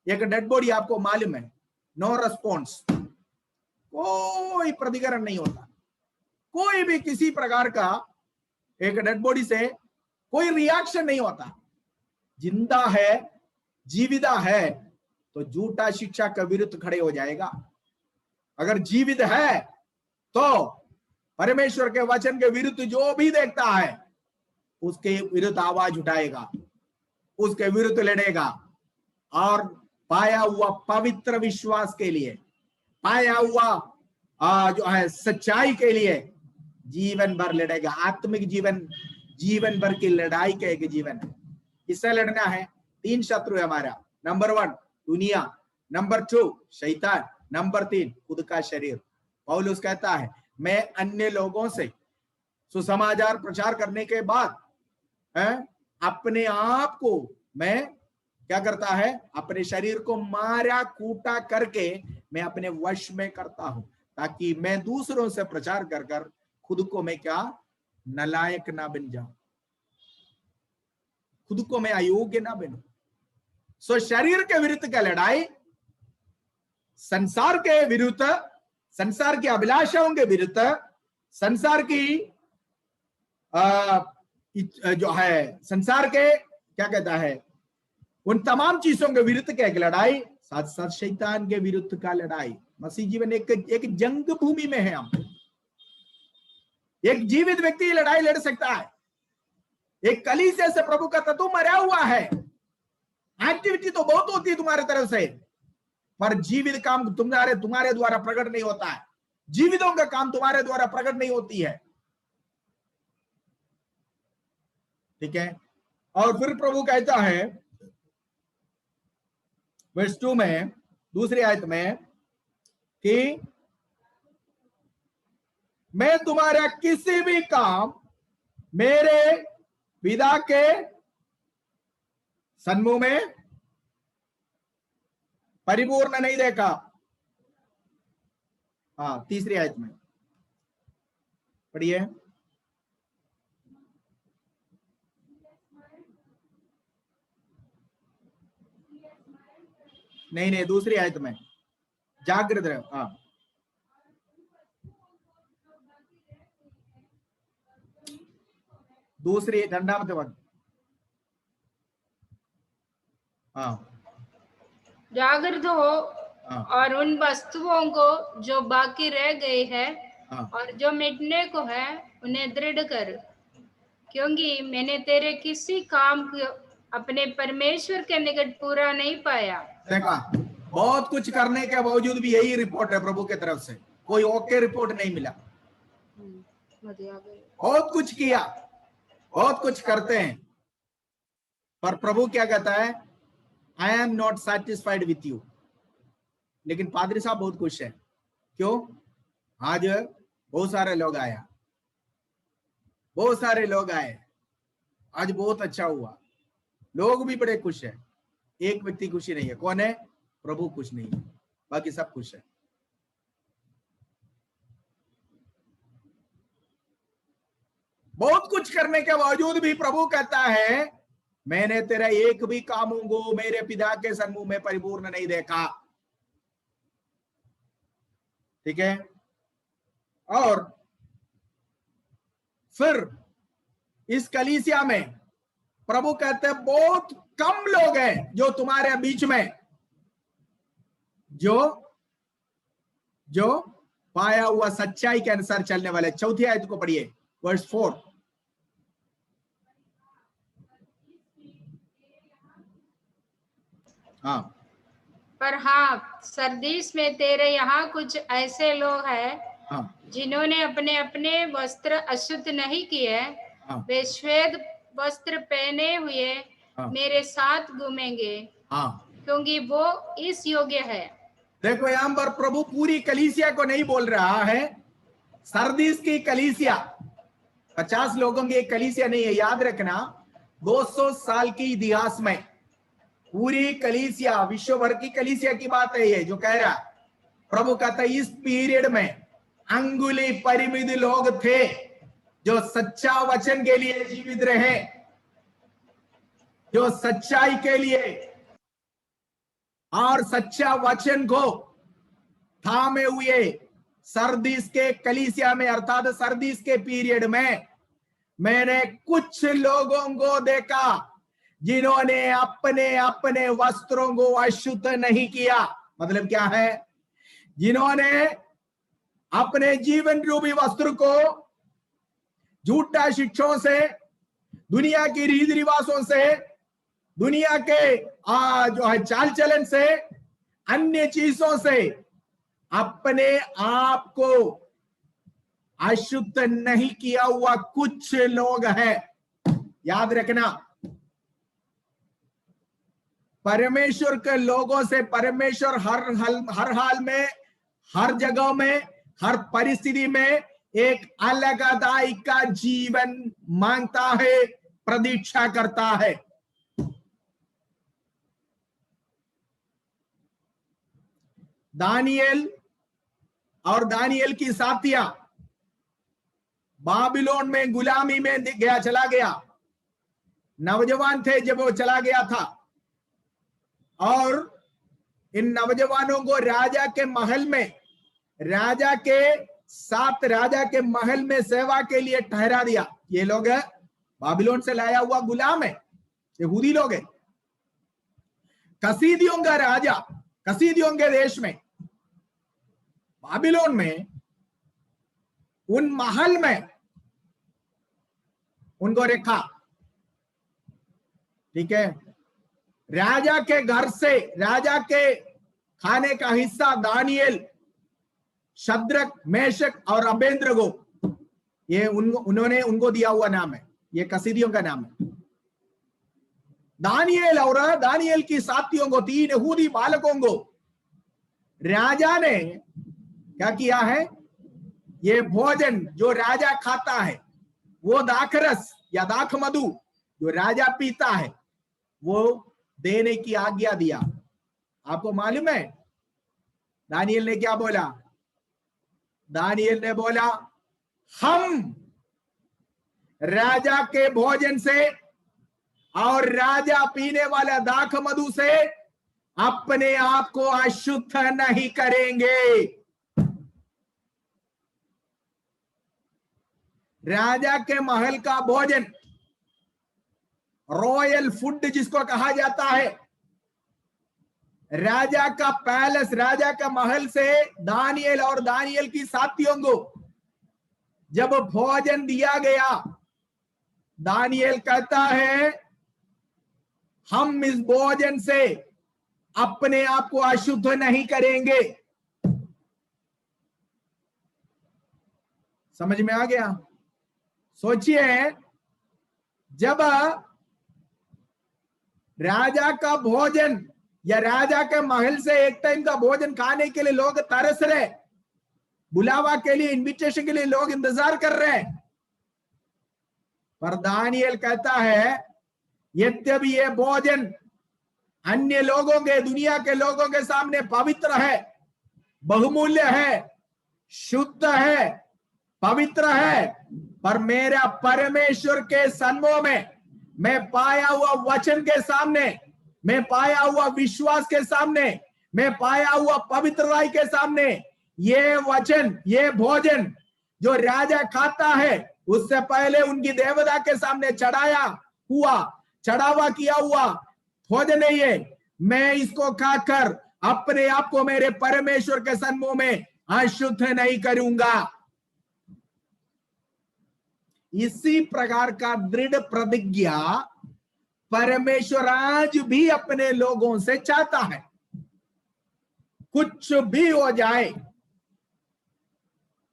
एक डेड बॉडी आपको मालूम है, नो रिस्पॉन्स, कोई प्रतिकरण नहीं होता, कोई भी किसी प्रकार का एक डेड बॉडी से कोई रिएक्शन नहीं होता। जिंदा है, जीविता है, तो झूठा शिक्षा के विरुद्ध खड़े हो जाएगा। अगर जीवित है तो परमेश्वर के वचन के विरुद्ध जो भी देखता है उसके विरुद्ध आवाज उठाएगा, उसके विरुद्ध लड़ेगा, और पाया हुआ पवित्र विश्वास के लिए, पाया हुआ जो है सच्चाई के लिए जीवन भर लड़ेगा। आत्मिक जीवन भर की लड़ाई का एक जीवन है। किससे लड़ना है? 3 शत्रु है हमारा। नंबर 1 दुनिया, नंबर 2 शैतान, नंबर 3 खुद का शरीर। पौलुस कहता है मैं अन्य लोगों से सुसमाचार प्रचार करने के बाद अपने आप को मैं क्या करता है? अपने शरीर को मारा कूटा करके मैं अपने वश में करता हूं, ताकि मैं दूसरों से प्रचार कर कर खुद को मैं क्या नालायक ना बन जाऊं, खुद को मैं अयोग्य ना बनूं। सो शरीर के विरुद्ध का लड़ाई, संसार के विरुद्ध, संसार की अभिलाषाओं के विरुद्ध, संसार की जो है संसार के क्या कहता है उन तमाम चीजों के विरुद्ध क्या एक लड़ाई, साथ साथ शैतान के विरुद्ध का लड़ाई। मसीह जीवन एक जंग भूमि में है। हम एक जीवित व्यक्ति लड़ाई लड़ सकता है। एक कलीसिया से प्रभु का तत्व मरा हुआ है। एक्टिविटी तो बहुत होती है तुम्हारे तरफ से, पर जीवित काम तुम्हारे द्वारा प्रकट नहीं होता है। जीवितों का काम तुम्हारे द्वारा प्रकट नहीं होती है। ठीक है। और फिर प्रभु कहता है वर्स 2 में, दूसरी आयत में, कि मैं तुम्हारा किसी भी काम मेरे पिता के सन्मुख में परिपूर्ण नहीं देखा। हाँ, तीसरी आयत में पढ़िए। नहीं, दूसरी आयत में, जागृत रहो। हाँ, दूसरी ठंडा मत वक्त। हाँ, जागृत हो और उन वस्तुओं को जो बाकी रह गई है और जो मिटने को है उन्हें दृढ़ कर, क्योंकि मैंने तेरे किसी काम को अपने परमेश्वर के निकट पूरा नहीं पाया। देखा, बहुत कुछ करने के बावजूद भी यही रिपोर्ट है प्रभु की तरफ से, कोई ओके रिपोर्ट नहीं मिला। बहुत कुछ किया, बहुत कुछ करते हैं, पर प्रभु क्या कहता है, I am not satisfied with you. लेकिन पादरी साहब बहुत खुश है। क्यों? आज बहुत सारे लोग आया, बहुत सारे लोग आए, आज बहुत अच्छा हुआ, लोग भी बड़े खुश है। एक व्यक्ति खुशी नहीं है। कौन है? प्रभु खुश नहीं है, बाकी सब खुश है। बहुत कुछ करने के बावजूद भी प्रभु कहता है, मैंने तेरा एक भी कामों को मेरे पिता के सन्मुख में परिपूर्ण नहीं देखा। ठीक है। और फिर इस कलीसिया में प्रभु कहते हैं, बहुत कम लोग हैं जो तुम्हारे बीच में जो पाया हुआ सच्चाई के अनुसार चलने वाले। चौथी आयत को पढ़िए, वर्स 4। हाँ, पर हाँ, सरदीस में तेरे यहाँ कुछ ऐसे लोग हैं जिन्होंने अपने अपने वस्त्र अशुद्ध नहीं किए। वे श्वेत वस्त्र पहने हुए मेरे साथ घूमेंगे, क्योंकि वो इस योग्य है। देखो, यहां पर प्रभु पूरी कलीसिया को नहीं बोल रहा है। सरदीस की कलीसिया 50 लोगों की एक कलीसिया नहीं है, याद रखना। 200 साल की इतिहास में पूरी कलीसिया, विश्व भर की कलीसिया की बात है ये जो कह रहा। प्रभु कहता है, इस पीरियड में अंगुली परिमित लोग थे जो सच्चा वचन के लिए जीवित रहे, जो सच्चाई के लिए और सच्चा वचन को थामे हुए सरदीस के कलीसिया में, अर्थात सरदीस के पीरियड में मैंने कुछ लोगों को देखा जिन्होंने अपने अपने वस्त्रों को अशुद्ध नहीं किया। मतलब क्या है? जिन्होंने अपने जीवन रूपी वस्त्र को झूठा शिक्षाओं से, दुनिया की रीति रिवाजों से, दुनिया के जो है चाल चलन से, अन्य चीजों से अपने आप को अशुद्ध नहीं किया हुआ कुछ लोग हैं। याद रखना, परमेश्वर के लोगों से परमेश्वर हर हाल में, हर जगह में, हर परिस्थिति में एक अलगादाई का जीवन मांगता है, प्रतीक्षा करता है। दानियल और दानियल की साथियां बाबिलोन में गुलामी में चला गया। नौजवान थे जब वो चला गया था, और इन नौजवानों को राजा के महल में, राजा के साथ राजा के महल में सेवा के लिए ठहरा दिया। ये लोग बाबिलोन से लाया हुआ गुलाम है, यहूदी लोग है। कसीदियों का राजा, कसीदियों के देश में, बाबिलोन में, उन महल में उनको रखा, ठीक है। राजा के घर से, राजा के खाने का हिस्सा दानियेल, शद्रक, मेशक और अबेदनगो, ये उन्होंने उनको दिया हुआ नाम है, ये कसीदियों का नाम है। दानियेल और दानियेल की साथियों को, 3 यहूदी बालकों को राजा ने क्या किया है, ये भोजन जो राजा खाता है, वो दाखरस या दाख मधु जो राजा पीता है, वो देने की आज्ञा दिया। आपको मालूम है दानियेल ने क्या बोला? दानियेल ने बोला, हम राजा के भोजन से और राजा पीने वाला दाख मधु से अपने आप को अशुद्ध नहीं करेंगे। राजा के महल का भोजन, रॉयल फूड जिसको कहा जाता है, राजा का पैलेस, राजा का महल से दानियेल और दानियेल की साथियों को जब भोजन दिया गया, दानियेल कहता है, हम इस भोजन से अपने आप को अशुद्ध नहीं करेंगे। समझ में आ गया? सोचिए, जब राजा का भोजन या राजा के महल से एक टाइम का भोजन खाने के लिए लोग तरस रहे, बुलावा के लिए, इनविटेशन के लिए लोग इंतजार कर रहे हैं, पर दानियेल कहता है, यद्यपि ये भोजन अन्य लोगों के, दुनिया के लोगों के सामने पवित्र है, बहुमूल्य है, शुद्ध है, पवित्र है, पर मेरा परमेश्वर के सन्मुख में, मैं पाया हुआ वचन के सामने, मैं पाया हुआ विश्वास के सामने, मैं पाया हुआ पवित्रता के सामने, ये वचन, ये भोजन जो राजा खाता है, उससे पहले उनकी देवता के सामने चढ़ावा किया हुआ भोजन नहीं है। मैं इसको खाकर अपने आप को मेरे परमेश्वर के सन्मुख में अशुद्ध नहीं करूंगा। इसी प्रकार का दृढ़ प्रतिज्ञा परमेश्वर आज भी अपने लोगों से चाहता है। कुछ भी हो जाए,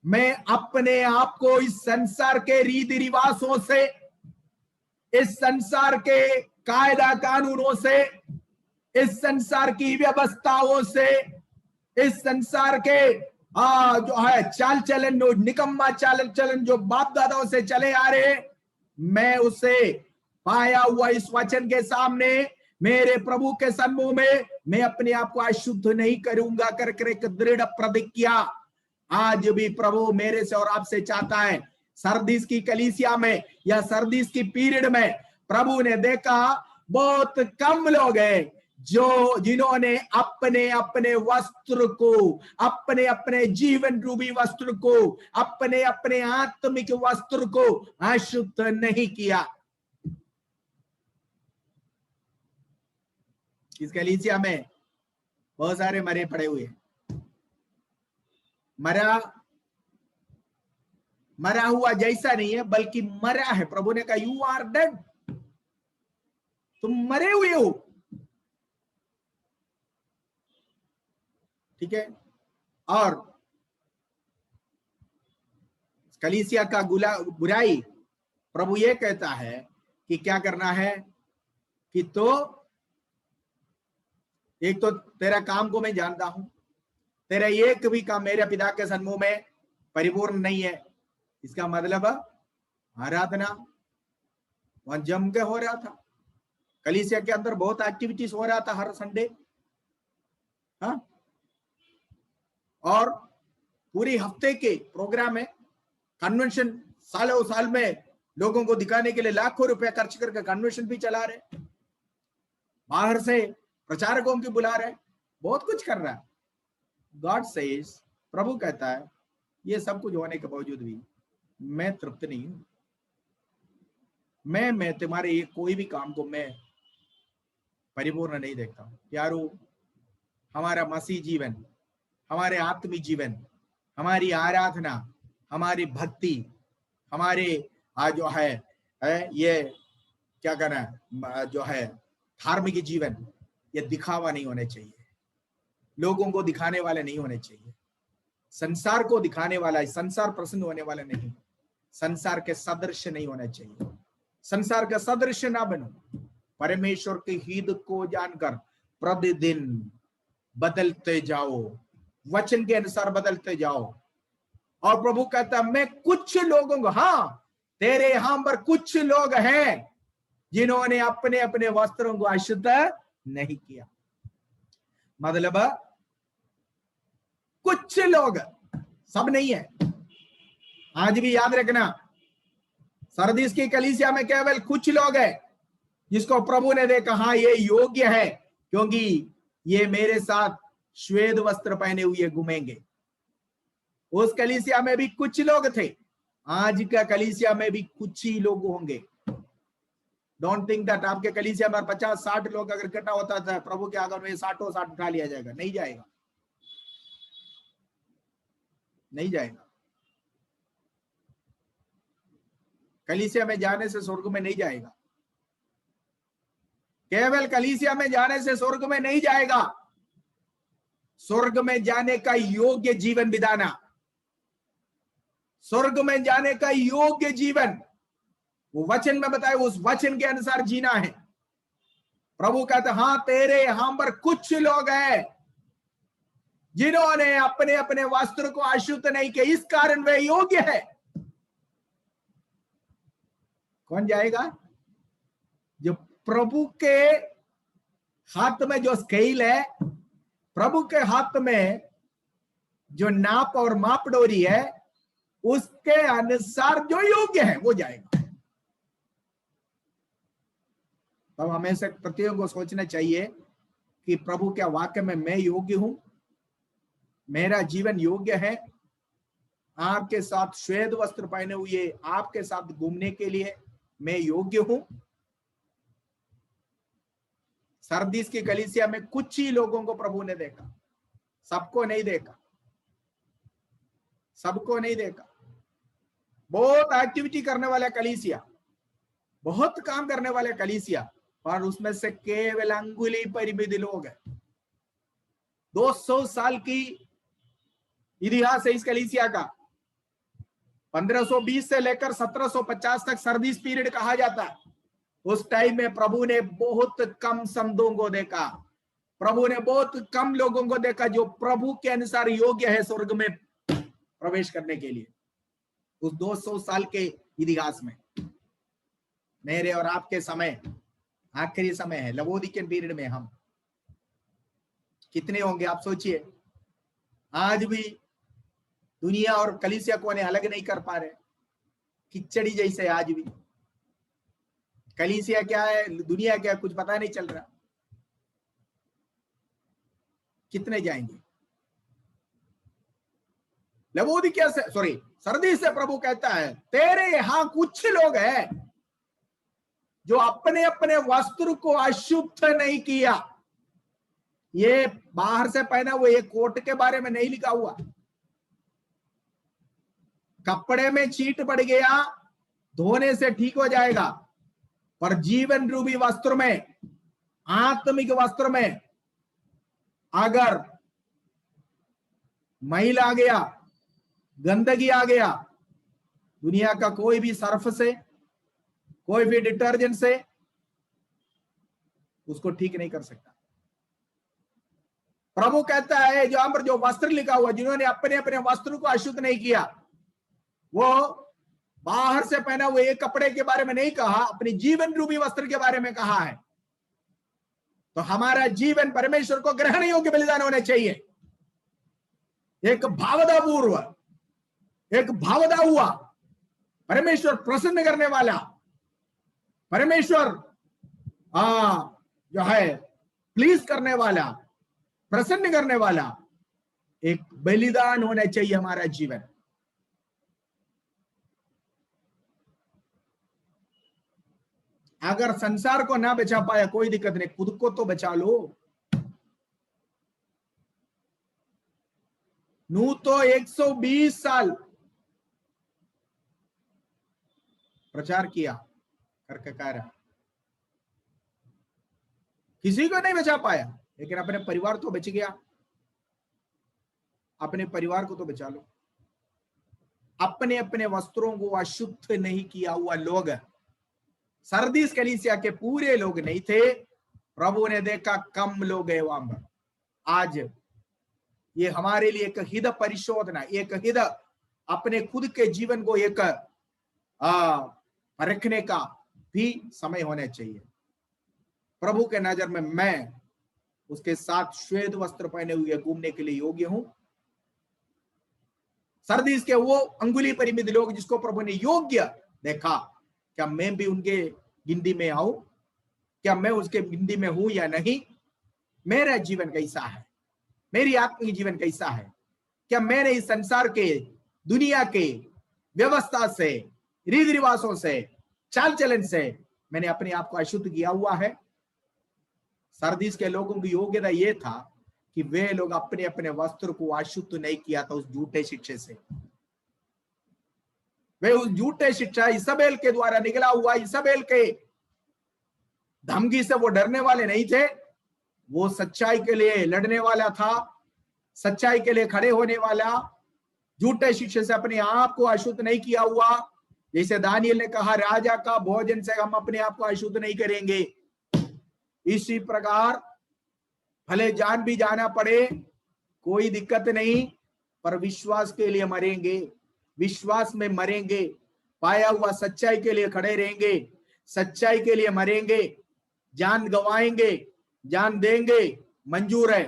मैं अपने आप को इस संसार के रीति रिवाजों से, इस संसार के कायदा कानूनों से, इस संसार की व्यवस्थाओं से, इस संसार के जो है चाल चलन, निकम्मा चाल चलन जो बाप दादाओं से चले आ रहे, मैं उसे पाया हुआ इस वचन के सामने, मेरे प्रभु के सन्मुख में, मैं अपने आप को अशुद्ध नहीं करूंगा करके एक दृढ़ प्रतिज्ञा आज भी प्रभु मेरे से और आपसे चाहता है। सरदीस की कलीसिया में या सरदीस की पीरियड में प्रभु ने देखा बहुत कम लोग हैं जिन्होंने अपने अपने वस्त्र को, अपने अपने जीवन रूपी वस्त्र को, अपने अपने आत्मिक वस्त्र को अशुद्ध नहीं किया। इस कलीसिया में बहुत सारे मरे पड़े हुए हैं। मरा हुआ जैसा नहीं है, बल्कि मरा है। प्रभु ने कहा, यू आर डेड, तुम मरे हुए हो। ठीक है। और कलीसिया का बुराई प्रभु ये कहता है कि क्या करना है कि तो एक तो तेरा काम को मैं जानता हूं, तेरा एक भी काम मेरे पिता के सन्मुख में परिपूर्ण नहीं है। इसका मतलब आराधना वहां जम के हो रहा था, कलीसिया के अंदर बहुत एक्टिविटीज हो रहा था हर संडे, हाँ, और पूरी हफ्ते के प्रोग्राम है, कन्वेंशन सालों साल में लोगों को दिखाने के लिए लाखों रुपए खर्च करके कन्वेंशन भी चला रहे, बाहर से प्रचारकों की बुला रहे, बहुत कुछ कर रहा है। गॉड सेज, प्रभु कहता है, ये सब कुछ होने के बावजूद भी मैं तृप्त नहीं हूं। मैं तुम्हारे ये कोई भी काम को मैं परिपूर्ण नहीं देखता हूं। प्यारो, हमारा मसीह जीवन, हमारे आत्मिक जीवन, हमारी आराधना, हमारी भक्ति, हमारे जो है ये क्या कहना जो है धार्मिक जीवन, ये दिखावा नहीं होने चाहिए, लोगों को दिखाने वाले नहीं होने चाहिए, संसार को दिखाने वाला, संसार प्रसन्न होने वाला नहीं, संसार के सदृश नहीं होना चाहिए। संसार का सदृश ना बनो, परमेश्वर के हित को जानकर प्रतिदिन बदलते जाओ, वचन के अनुसार बदलते जाओ। और प्रभु कहता मैं कुछ लोगों को, हाँ तेरे यहां पर कुछ लोग हैं जिन्होंने अपने अपने वस्त्रों को अशुद्ध नहीं किया। मतलब कुछ लोग, सब नहीं है। आज भी याद रखना, सरदीस की कलीसिया में केवल कुछ लोग हैं जिसको प्रभु ने देखा, हाँ ये योग्य है, क्योंकि ये मेरे साथ श्वेत वस्त्र पहने हुए घूमेंगे। उस कलीसिया में भी कुछ लोग थे, आज का कलीसिया में भी कुछ ही लोग होंगे। डोंट थिंक दैट आपके कलीसिया में 50-60 लोग अगर इकट्ठा होता था प्रभु के आगे में 60 उठा लिया जाएगा। नहीं जाएगा, नहीं जाएगा। कलीसिया में जाने से स्वर्ग में नहीं जाएगा, केवल कलीसिया में जाने से स्वर्ग में नहीं जाएगा। स्वर्ग में जाने का योग्य जीवन बिताना, स्वर्ग में जाने का योग्य जीवन, वो वचन में बताए उस वचन के अनुसार जीना है। प्रभु कहते हाँ तेरे यहां पर कुछ लोग हैं जिन्होंने अपने अपने वस्त्र को अशुद्ध नहीं किया, इस कारण वे योग्य है। कौन जाएगा? जो प्रभु के हाथ में जो स्केल है, प्रभु के हाथ में जो नाप और मापडोरी है, उसके अनुसार जो योग्य है वो जाएगा। तब हमें से प्रत्येक को सोचना चाहिए कि प्रभु के वाक्य में मैं योग्य हूं, मेरा जीवन योग्य है आपके साथ श्वेत वस्त्र पहने हुए आपके साथ घूमने के लिए मैं योग्य हूं। सरदीस की कलीसिया में कुछ ही लोगों को प्रभु ने देखा, सबको नहीं देखा, सबको नहीं देखा। बहुत एक्टिविटी करने वाले कलीसिया, बहुत काम करने वाले कलीसिया, पर उसमें से केवल अंगुली परिमित लोग हैं। 200 साल की इतिहास है इस कलीसिया का। 1520 से लेकर 1750 तक सरदीस पीरियड कहा जाता है। उस टाइम में प्रभु ने बहुत कम संतों को देखा, प्रभु ने बहुत कम लोगों को देखा जो प्रभु के अनुसार योग्य है स्वर्ग में प्रवेश करने के लिए। उस 200 साल के इतिहास में मेरे और आपके समय आखिरी समय है, लवोदिकियन पीरियड में हम कितने होंगे आप सोचिए। आज भी दुनिया और कलीसिया को अलग नहीं कर पा रहे, खिचड़ी जैसे। आज भी कलीसिया क्या है, दुनिया क्या, कुछ पता नहीं चल रहा। कितने जाएंगे? लवोदिकिया से, सॉरी सरदीस से प्रभु कहता है तेरे यहां कुछ लोग हैं जो अपने अपने वस्त्र को अशुद्ध नहीं किया। ये बाहर से पहना हुआ ये कोट के बारे में नहीं लिखा हुआ। कपड़े में चीट पड़ गया, धोने से ठीक हो जाएगा, पर जीवन रूपी वस्त्र में, आत्मिक वस्त्र में अगर मैल आ गया, गंदगी आ गया, दुनिया का कोई भी सर्फ से, कोई भी डिटर्जेंट से उसको ठीक नहीं कर सकता। प्रभु कहता है जो हम पर जो वस्त्र लिखा हुआ, जिन्होंने अपने अपने वस्त्र को अशुद्ध नहीं किया, वो बाहर से पहना हुए एक कपड़े के बारे में नहीं कहा, अपने जीवन रूपी वस्त्र के बारे में कहा है। तो हमारा जीवन परमेश्वर को ग्रहण योग्य बलिदान होने चाहिए। एक भावदा पूर्व, एक भावदा हुआ, परमेश्वर प्रसन्न करने वाला, परमेश्वर जो है प्लीज करने वाला, प्रसन्न करने वाला एक बलिदान होना चाहिए हमारा जीवन। अगर संसार को ना बचा पाया कोई दिक्कत नहीं, खुद को तो बचा लो। नूह तो 120 साल प्रचार किया करके कह रहा, किसी को नहीं बचा पाया, लेकिन अपने परिवार तो बच गया। अपने परिवार को तो बचा लो। अपने अपने वस्त्रों को अशुद्ध नहीं किया हुआ लोग, सरदीस कलीसिया के पूरे लोग नहीं थे। प्रभु ने देखा कम लोग है वहां पर। आज ये हमारे लिए एक हृदय परिशोधना, एक हृदय अपने खुद के जीवन को एक परखने का भी समय होना चाहिए। प्रभु के नजर में मैं उसके साथ श्वेत वस्त्र पहने हुए घूमने के लिए योग्य हूं? सरदीस के वो अंगुली परिमित लोग जिसको प्रभु ने योग्य देखा, क्या मैं भी उनके गिनती में आऊं? क्या मैं उसके गिनती में हूं या नहीं? मेरा जीवन कैसा है? मेरी आत्मिक जीवन कैसा है? क्या मैंने इस संसार के, दुनिया के व्यवस्था से, रीति रिवाजों से, चाल चलन से मैंने अपने आप को अशुद्ध किया हुआ है? सरदीस के लोगों की योग्यता यह था कि वे लोग अपने अपने वस्त्र को अशुद्ध नहीं किया था उस झूठे शिक्षा से। वे उस झूठे शिक्षा इसाबेल के द्वारा निकला हुआ, इसाबेल के धमकी से वो डरने वाले नहीं थे। वो सच्चाई के लिए लड़ने वाला था, सच्चाई के लिए खड़े होने वाला, झूठे शिक्षा से अपने आप को अशुद्ध नहीं किया हुआ। जैसे दानियल ने कहा, राजा का भोजन से हम अपने आप को अशुद्ध नहीं करेंगे। इसी प्रकार भले जान भी जाना पड़े कोई दिक्कत नहीं, पर विश्वास के लिए मरेंगे, विश्वास में मरेंगे, पाया हुआ सच्चाई के लिए खड़े रहेंगे, सच्चाई के लिए मरेंगे, जान गवाएंगे, जान देंगे, मंजूर है।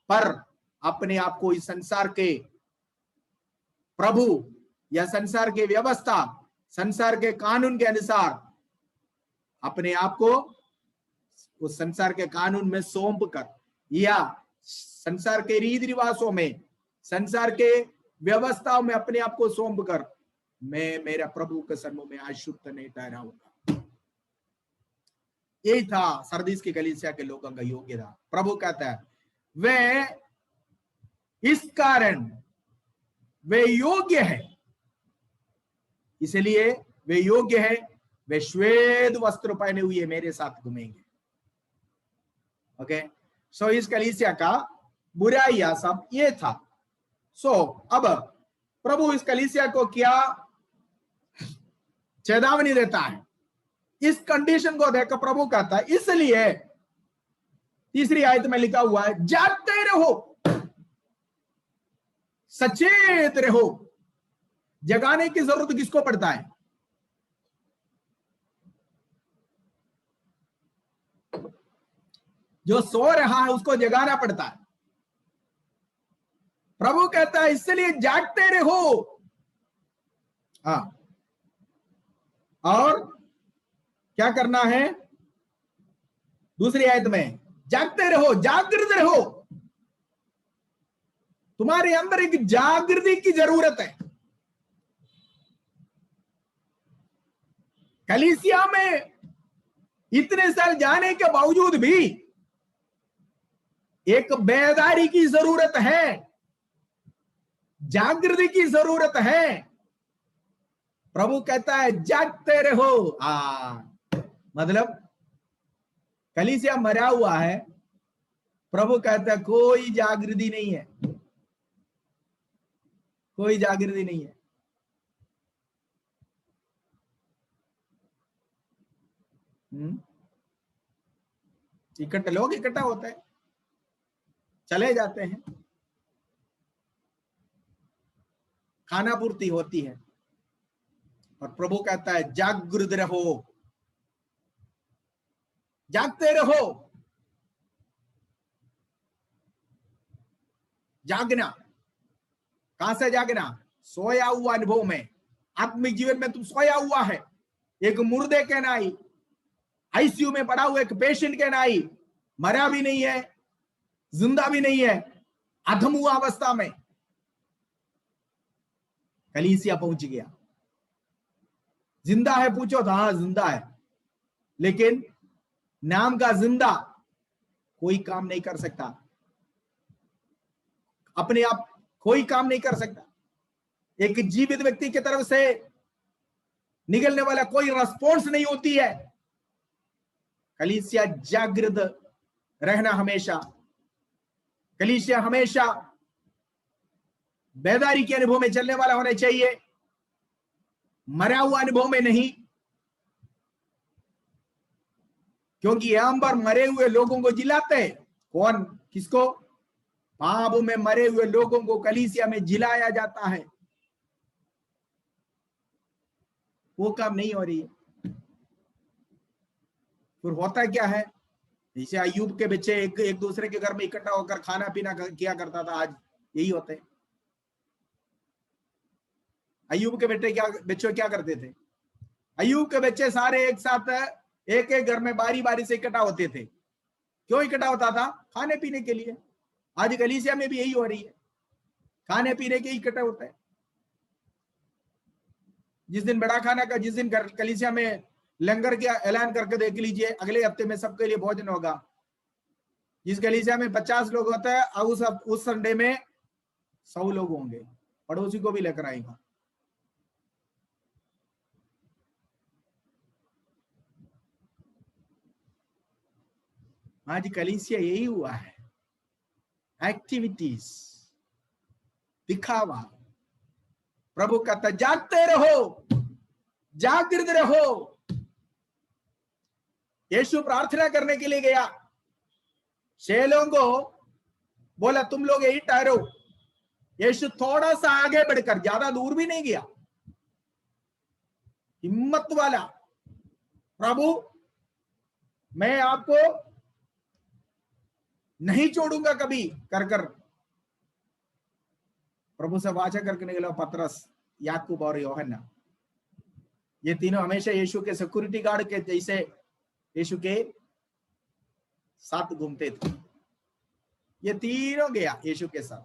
पर अपने आप को इस संसार के प्रभु या संसार के व्यवस्था, संसार के कानून के अनुसार अपने आप को उस संसार के कानून में सौंप कर, या संसार के रीति रिवाजों में, संसार के व्यवस्थाओं में अपने आप को सौंप कर मैं मेरा प्रभु के सन्मुख में अशुद्ध नहीं ठहराऊंगा। यही था सरदीस की कलीसिया के लोगों का योग्यता। प्रभु कहता है वे इस कारण वे योग्य है, इसलिए वे योग्य है, वे श्वेत वस्त्र पहने हुए मेरे साथ घूमेंगे। ओके, सो इस कलीसिया का बुराइया सब ये था। अब प्रभु इस कलीसिया को क्या चेतावनी देता है? इस कंडीशन को देखकर प्रभु कहता है, इसलिए तीसरी आयत में लिखा हुआ है, जागते रहो, सचेत रहो। जगाने की जरूरत किसको पड़ता है? जो सो रहा है उसको जगाना पड़ता है। प्रभु कहता है इसलिए जागते रहो। हाँ, और क्या करना है? दूसरी आयत में जागते रहो, जागृत रहो। तुम्हारे अंदर एक जागृति की जरूरत है। कलीसिया में इतने साल जाने के बावजूद भी एक बेदारी की जरूरत है, जागृति की जरूरत है। प्रभु कहता है जागते रहो। मतलब कलीसिया मरा हुआ है, प्रभु कहता है कोई जागृति नहीं है, कोई जागृति नहीं है। इकट्ठे लोग इकट्ठा होते हैं, चले जाते हैं, खाना पूर्ति होती है, और प्रभु कहता है जागृत रहो, जागते रहो। जागना, कहां से जागना? सोया हुआ अनुभव में, आत्मिक जीवन में तुम सोया हुआ है, एक मुर्दे के नाई, आईसीयू में पड़ा हुआ एक पेशेंट के नाई, मरा भी नहीं है, जिंदा भी नहीं है, अधम हुआ अवस्था में कलीसिया पहुंच गया। जिंदा है पूछो तो हाँ जिंदा है, लेकिन नाम का जिंदा कोई काम नहीं कर सकता, अपने आप कोई काम नहीं कर सकता। एक जीवित व्यक्ति की तरफ से निकलने वाला कोई रिस्पॉन्स नहीं होती है। कलीसिया जागृत रहना हमेशा, कलीसिया हमेशा बेदारी के अनुभव में चलने वाला होना चाहिए, मरा हुआ अनुभव में नहीं। क्योंकि यहां पर मरे हुए लोगों को जिलाते हैं। कौन? किसको? पाप में मरे हुए लोगों को कलीसिया में जिलाया जाता है। वो काम नहीं हो रही है। फिर होता क्या है? जैसे अय्यूब के बच्चे एक दूसरे के घर में इकट्ठा होकर खाना पीना किया करता था, आज यही होते हैं। अय्यूब के बच्चे क्या करते थे? अय्यूब के बच्चे सारे एक साथ एक एक घर में बारी बारी से इकट्ठा होते थे। क्यों इकट्ठा होता था? खाने पीने के लिए। आज कलीसिया में भी यही हो रही है, खाने पीने के इकट्ठा होता है। जिस दिन बड़ा खाना का, जिस दिन कलीसिया में लंगर का ऐलान करके देख लीजिए, अगले हफ्ते में सबके लिए भोजन होगा। जिस कलीसिया में 50 लोग होते हैं, उस संडे में 100 लोग होंगे, पड़ोसी को भी लेकर आएगा। आज कलीसिया यही हुआ है, एक्टिविटीज, दिखावा। प्रभु कहता जागते रहो, जागृत रहो। यीशु प्रार्थना करने के लिए गया, चेलों को बोला तुम लोग यही ठहरो। यीशु थोड़ा सा आगे बढ़कर, ज्यादा दूर भी नहीं गया, हिम्मत वाला, प्रभु मैं आपको नहीं छोड़ूंगा कभी कर कर प्रभु से वाचा करके निकला। पतरस, याकूब और यूहन्ना, ये तीनों हमेशा यीशु के सिक्योरिटी गार्ड के जैसे यीशु के साथ घूमते थे। ये तीनों गया यीशु के साथ।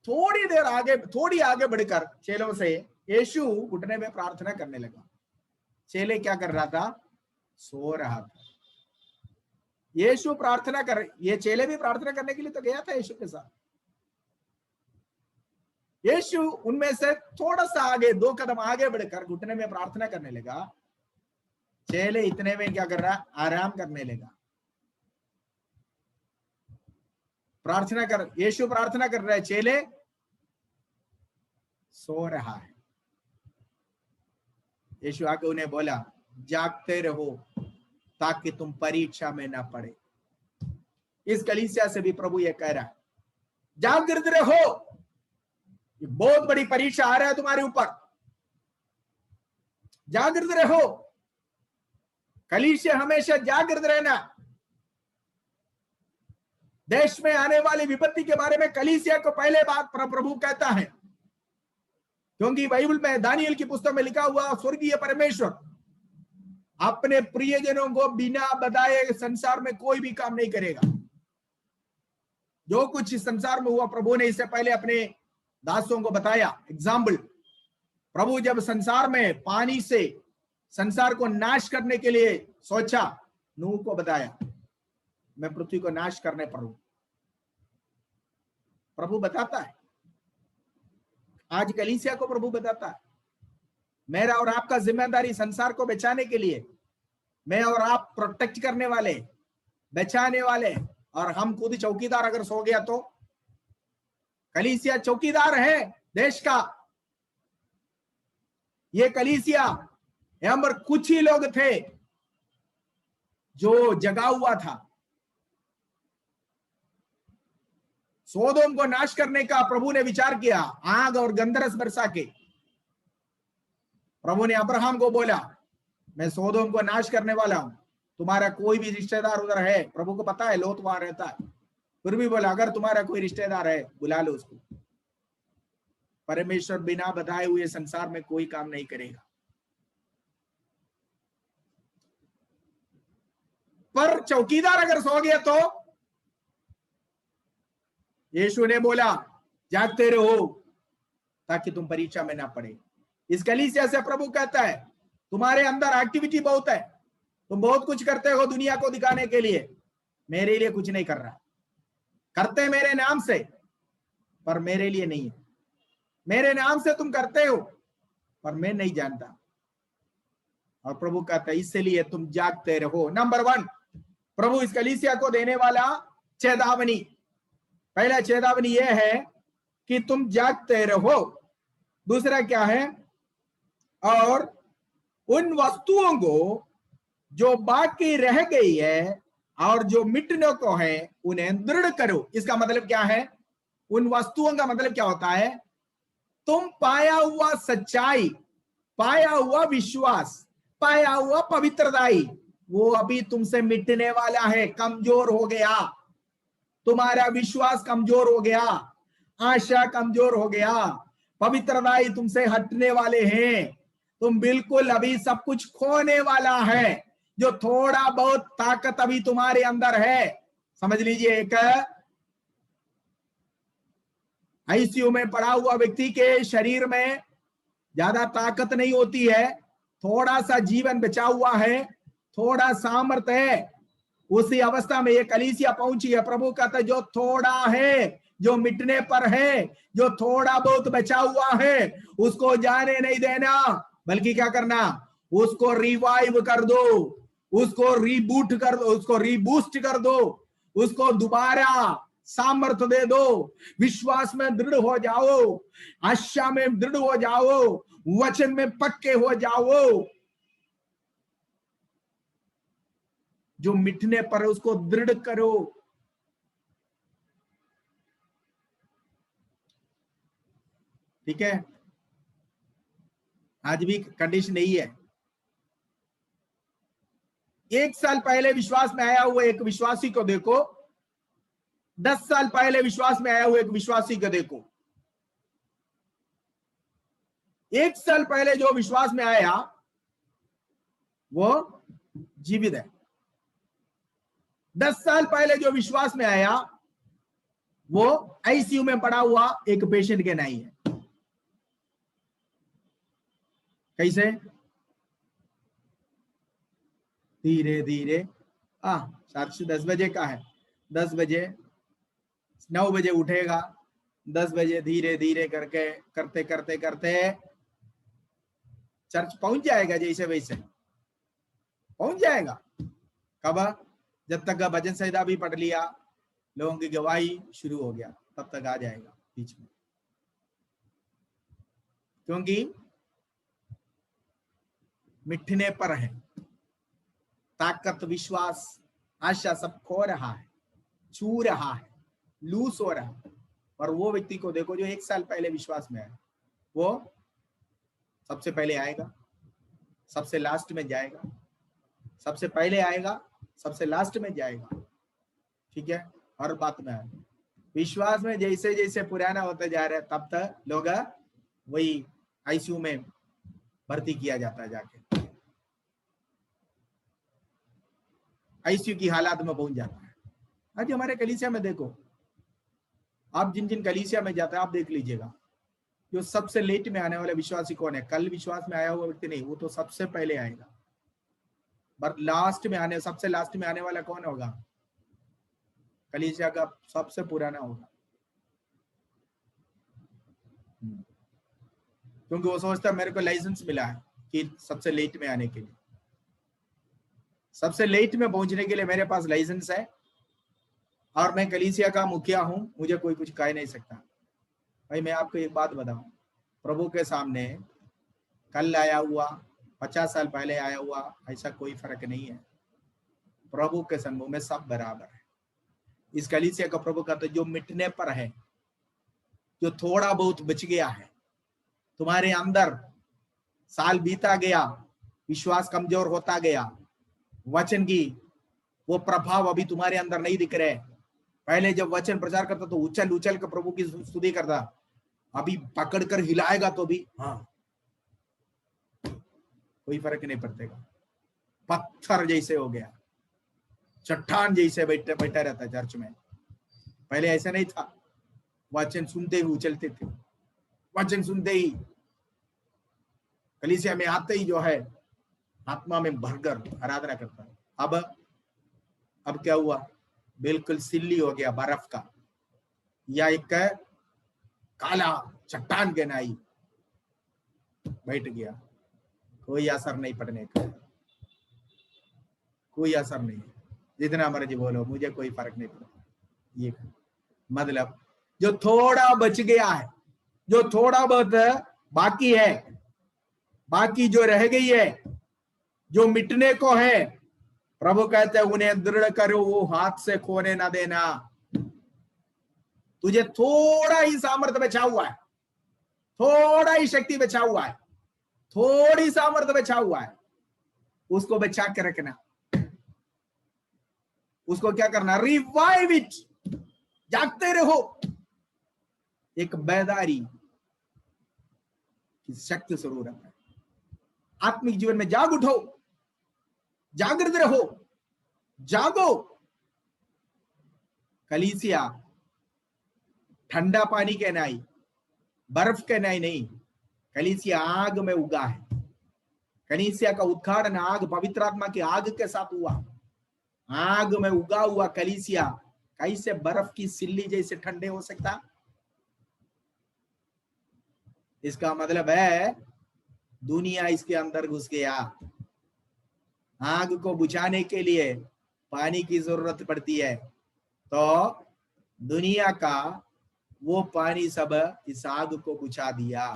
थोड़ी आगे बढ़कर चेलों से यीशु घुटने में प्रार्थना करने लगा। चेले क्या कर रहा था? सो रहा था। यीशु प्रार्थना कर, ये चेले भी प्रार्थना करने के लिए तो गया था यीशु के साथ। यीशु उनमें से थोड़ा सा आगे, 2 कदम आगे बढ़कर घुटने में प्रार्थना करने लगा। चेले इतने में क्या कर रहा? आराम करने लगा। प्रार्थना कर, यीशु प्रार्थना कर रहा है, चेले सो रहा है। यीशु आके उन्हें बोला जागते रहो ताकि तुम परीक्षा में ना पड़े। इस कलीसिया से भी प्रभु ये कह रहा है, जागृत रहो, बहुत बड़ी परीक्षा आ रहा है तुम्हारे ऊपर, जागृत रहो। कलीसिया हमेशा जागृत रहना। देश में आने वाली विपत्ति के बारे में कलीसिया को पहले बात प्रभु कहता है, क्योंकि बाइबल में दानियल की पुस्तक में लिखा हुआ स्वर्गीय परमेश्वर अपने प्रियजनों को बिना बताए संसार में कोई भी काम नहीं करेगा। जो कुछ इस संसार में हुआ प्रभु ने इससे पहले अपने दासों को बताया। एग्जाम्पल, प्रभु जब संसार में पानी से संसार को नाश करने के लिए सोचा, नूह को बताया मैं पृथ्वी को नाश करने पर हूं। प्रभु बताता है, आज कलीसिया को प्रभु बताता है, मेरा और आपका जिम्मेदारी संसार को बचाने के लिए, मैं और आप प्रोटेक्ट करने वाले, बचाने वाले, और हम खुद चौकीदार अगर सो गया तो। कलीसिया चौकीदार है देश का। ये कलीसिया यहां पर कुछ ही लोग थे जो जगा हुआ था। सोदोम को नाश करने का प्रभु ने विचार किया, आग और गंधरस बरसा के। प्रभु ने अब्राहम को बोला मैं सोदोम को नाश करने वाला हूं, तुम्हारा कोई भी रिश्तेदार उधर है? प्रभु को पता है लोत वहां रहता है, फिर भी बोला अगर तुम्हारा कोई रिश्तेदार है बुला लो उसको। परमेश्वर बिना बताए हुए संसार में कोई काम नहीं करेगा। पर चौकीदार अगर सो गया तो यीशु ने बोला जागते रहो ताकि तुम परीक्षा में ना पड़े। इस कलीसिया से प्रभु कहता है तुम्हारे अंदर एक्टिविटी बहुत है, तुम बहुत कुछ करते हो दुनिया को दिखाने के लिए, मेरे लिए कुछ नहीं कर रहा। करते मेरे नाम से पर मेरे लिए नहीं है। मेरे नाम से तुम करते हो पर मैं नहीं जानता। और प्रभु कहता है इसलिए तुम जागते रहो। नंबर 1 प्रभु इस कलीसिया को देने वाला चेतावनी, पहला चेतावनी यह है कि तुम जागते रहो। दूसरा क्या है? और उन वस्तुओं को जो बाकी रह गई है और जो मिटने को है उन्हें दृढ़ करो। इसका मतलब क्या है? उन वस्तुओं का मतलब क्या होता है? तुम पाया हुआ सच्चाई, पाया हुआ विश्वास, पाया हुआ पवित्रताई, वो अभी तुमसे मिटने वाला है, कमजोर हो गया। तुम्हारा विश्वास कमजोर हो गया, आशा कमजोर हो गया, पवित्रताई तुमसे हटने वाले हैं। तुम बिल्कुल अभी सब कुछ खोने वाला है। जो थोड़ा बहुत ताकत अभी तुम्हारे अंदर है, समझ लीजिए, एक आईसीयू में पड़ा हुआ व्यक्ति के शरीर में ज्यादा ताकत नहीं होती है, थोड़ा सा जीवन बचा हुआ है, थोड़ा सामर्थ्य है। उसी अवस्था में ये कलीसिया पहुंची है। प्रभु कहता है जो थोड़ा है, जो मिटने पर है, जो थोड़ा बहुत बचा हुआ है, उसको जाने नहीं देना, बल्कि क्या करना? उसको रिवाइव कर दो, उसको रीबूट कर दो, उसको रीबूस्ट कर दो, उसको दोबारा सामर्थ्य दे दो। विश्वास में दृढ़ हो जाओ, आशा में दृढ़ हो जाओ, वचन में पक्के हो जाओ। जो मिटने पर उसको दृढ़ करो। ठीक है? आज भी कंडीशन नहीं है। 1 साल पहले विश्वास में आया हुआ एक विश्वासी को देखो, 10 साल पहले विश्वास में आया हुआ एक विश्वासी को देखो। 1 साल पहले जो विश्वास में आया वो जीवित है। 10 साल पहले जो विश्वास में आया वो आईसीयू में पड़ा हुआ एक पेशेंट के नहीं है। कैसे? धीरे धीरे, सात से 10 बजे का है, 10 बजे 9 बजे उठेगा, 10 बजे धीरे धीरे करके करते करते करते चर्च पहुंच जाएगा। जैसे वैसे पहुंच जाएगा। कब? जब तक भजन संहिता भी पढ़ लिया, लोगों की गवाही शुरू हो गया, तब तक आ जाएगा बीच में। क्योंकि मिटने पर है, ताकत, विश्वास, आशा सब खो रहा है, छू रहा है, लूस हो रहा है। और वो व्यक्ति को देखो जो 1 साल पहले विश्वास में आया, वो सबसे पहले आएगा, सबसे लास्ट में जाएगा, सबसे पहले आएगा, सबसे लास्ट में जाएगा। ठीक है? हर बात में है। विश्वास में जैसे जैसे पुराना होता जा रहा है, तब तक लोग वही आईसीयू में भर्ती किया जाता है, जाके आईसीयू की हालात में पहुंच जाता है। आज हमारे कलीसिया में देखो, आप जिन जिन कलीसिया में जाते हैं आप देख लीजिएगा, जो सबसे लेट में आने वाले विश्वासी कौन है? कल विश्वास में आया हुआ व्यक्ति नहीं, वो तो सबसे पहले आएगा। पर लास्ट में आने, सबसे लास्ट में आने वाला कौन होगा? कलीसिया का सबसे पुराना होगा। क्योंकि वो सोचता है मेरे को लाइसेंस मिला है कि सबसे लेट में आने के लिए, सबसे लेट में पहुंचने के लिए मेरे पास लाइसेंस है और मैं कलीसिया का मुखिया हूं, मुझे कोई कुछ कह नहीं सकता। भाई मैं आपको एक बात बताऊं, प्रभु के सामने कल आया हुआ, 50 साल पहले आया हुआ, ऐसा कोई फर्क नहीं है। प्रभु के सम्मुख में सब बराबर है। इस कलीसिया का प्रभु कहते जो मिटने पर है, जो थोड़ा बहुत बच गया है, तुम्हारे अंदर साल बीता गया, विश्वास कमजोर होता गया, वचन की वो प्रभाव अभी तुम्हारे अंदर नहीं दिख रहे। पहले जब वचन प्रचार करता तो उछल उछल कर प्रभु की स्तुति करता, अभी पकड़कर हिलाएगा तो भी कोई फर्क नहीं पड़ेगा। पत्थर जैसे हो गया, चट्टान जैसे बैठा रहता चर्च में। पहले ऐसा नहीं था, वचन सुनते ही उछलते थे, वचन सुनते ही, कलीसिया में आते ही जो है आत्मा में भरकर आराधना करता है। अब क्या हुआ, बिल्कुल सिल्ली हो गया बर्फ का, या एक काला चट्टान के नाई बैठ गया, कोई असर नहीं पड़ने का, कोई असर नहीं, जितना मर्जी बोलो मुझे कोई फर्क नहीं पड़ता। ये मतलब जो थोड़ा बच गया है, जो थोड़ा बहुत बाकी है, बाकी जो रह गई है, जो मिटने को है, प्रभु कहते हैं उन्हें दृढ़ करो, वो हाथ से खोने ना देना। तुझे थोड़ा ही सामर्थ्य बचा हुआ है, थोड़ा ही शक्ति बचा हुआ है, थोड़ी सामर्थ्य बचा हुआ है, उसको बचा के रखना। उसको क्या करना, रिवाइव इट, जागते रहो। एक बेदारी की शक्ति जरूर है। आत्मिक जीवन में जाग उठो, जागृत रहो, जागो। कलीसिया ठंडा पानी के नाई, बर्फ के नाई नहीं, कलीसिया आग में उगा है। कलीसिया का उद्घाटन आग, पवित्र आत्मा की आग के साथ हुआ। आग में उगा हुआ कलीसिया कैसे बर्फ की सिल्ली जैसे ठंडे हो सकता? इसका मतलब है दुनिया इसके अंदर घुस गया। आग को बुझाने के लिए पानी की जरूरत पड़ती है, तो दुनिया का वो पानी सब इस आग को बुझा दिया।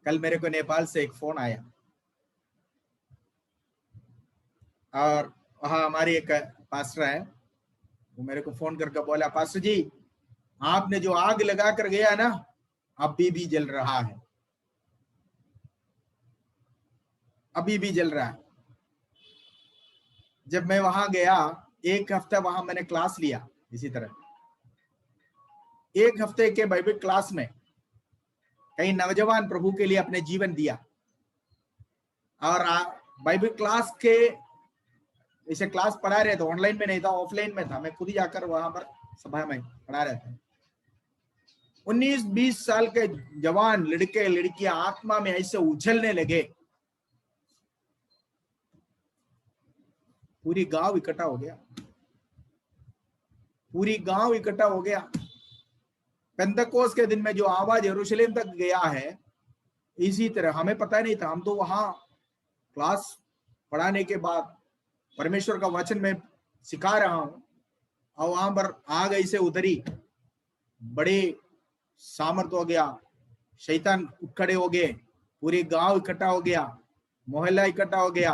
कल मेरे को नेपाल से एक फोन आया, और वहां हमारी एक पास्टर है, वो मेरे को फोन करके बोला, पास्टर जी आपने जो आग लगा कर गया ना, अभी भी जल रहा है, अभी भी जल रहा है। जब मैं वहां गया, एक हफ्ता वहां मैंने क्लास लिया, इसी तरह एक हफ्ते के बाइबल क्लास में कई नौजवान प्रभु के लिए अपने जीवन दिया। और बाइबल क्लास के इसे क्लास पढ़ा रहे थे, ऑनलाइन में नहीं था, ऑफलाइन में था, मैं खुद ही जाकर वहां पर सभा में पढ़ा रहे थे। 19-20 साल के जवान लड़के लड़कियां आत्मा में ऐसे उछलने लगे, पूरी गांव इकट्ठा हो गया, पूरी गांव इकट्ठा हो गया। पेंतकोस के दिन में जो आवाज यरूशलेम तक गया है, इसी तरह हमें पता नहीं था। हम तो वहां क्लास पढ़ाने के बाद परमेश्वर का वचन में सिखा रहा हूं, और वहां पर आग ऐसे उतरी, बड़े सामर्थ हो गया, शैतान खड़े हो गए, पूरे गांव इकट्ठा हो गया, मोहल्ला इकट्ठा हो गया,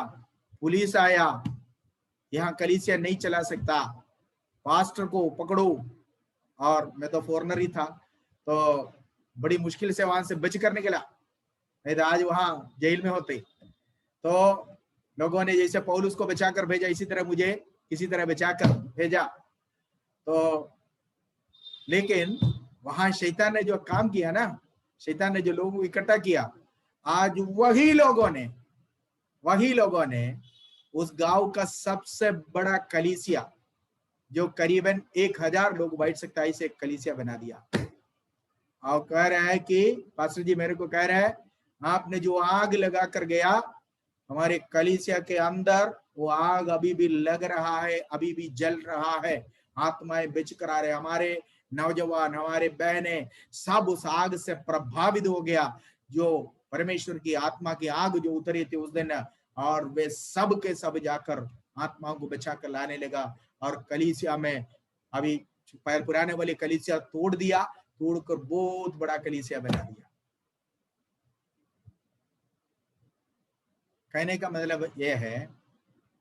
पुलिस आया, यहाँ कलीसिया नहीं चला सकता, पास्टर को पकड़ो। और मैं तो फॉरनर ही था, तो बड़ी मुश्किल से वहां से बच कर निकला, नहीं तो आज वहां जेल में होते। तो लोगों ने जैसे पौलुस को बचाकर भेजा, इसी तरह मुझे किसी तरह बचाकर भेजा। तो लेकिन वहां शैतान ने जो काम किया ना, शैतान ने जो लोगों को इकट्ठा किया, आज वही लोगों ने उस गांव का सबसे बड़ा कलीसिया, जो करीबन 1000 लोग बैठ सकता है, इसे कलीसिया बना दिया। और कह रहा है कि पास्टर जी मेरे को कह रहा है, आपने जो आग लगा कर गया हमारे कलीसिया के अंदर, वो आग अभी भी लग रहा है, अभी भी जल रहा है, आत्माएं बेच कर आ रहे, हमारे नौजवान, हमारे बहने सब उस आग से प्रभावित हो गया, जो परमेश्वर की आत्मा की आग जो उतरी थी उस दिन, और वे सब के सब जाकर आत्माओं को बचा कर लाने लगा। और कलीसिया में अभी पुराने वाले कलीसिया तोड़ दिया, तोड़कर बहुत बड़ा कलीसिया बना दिया। कहने का मतलब यह है,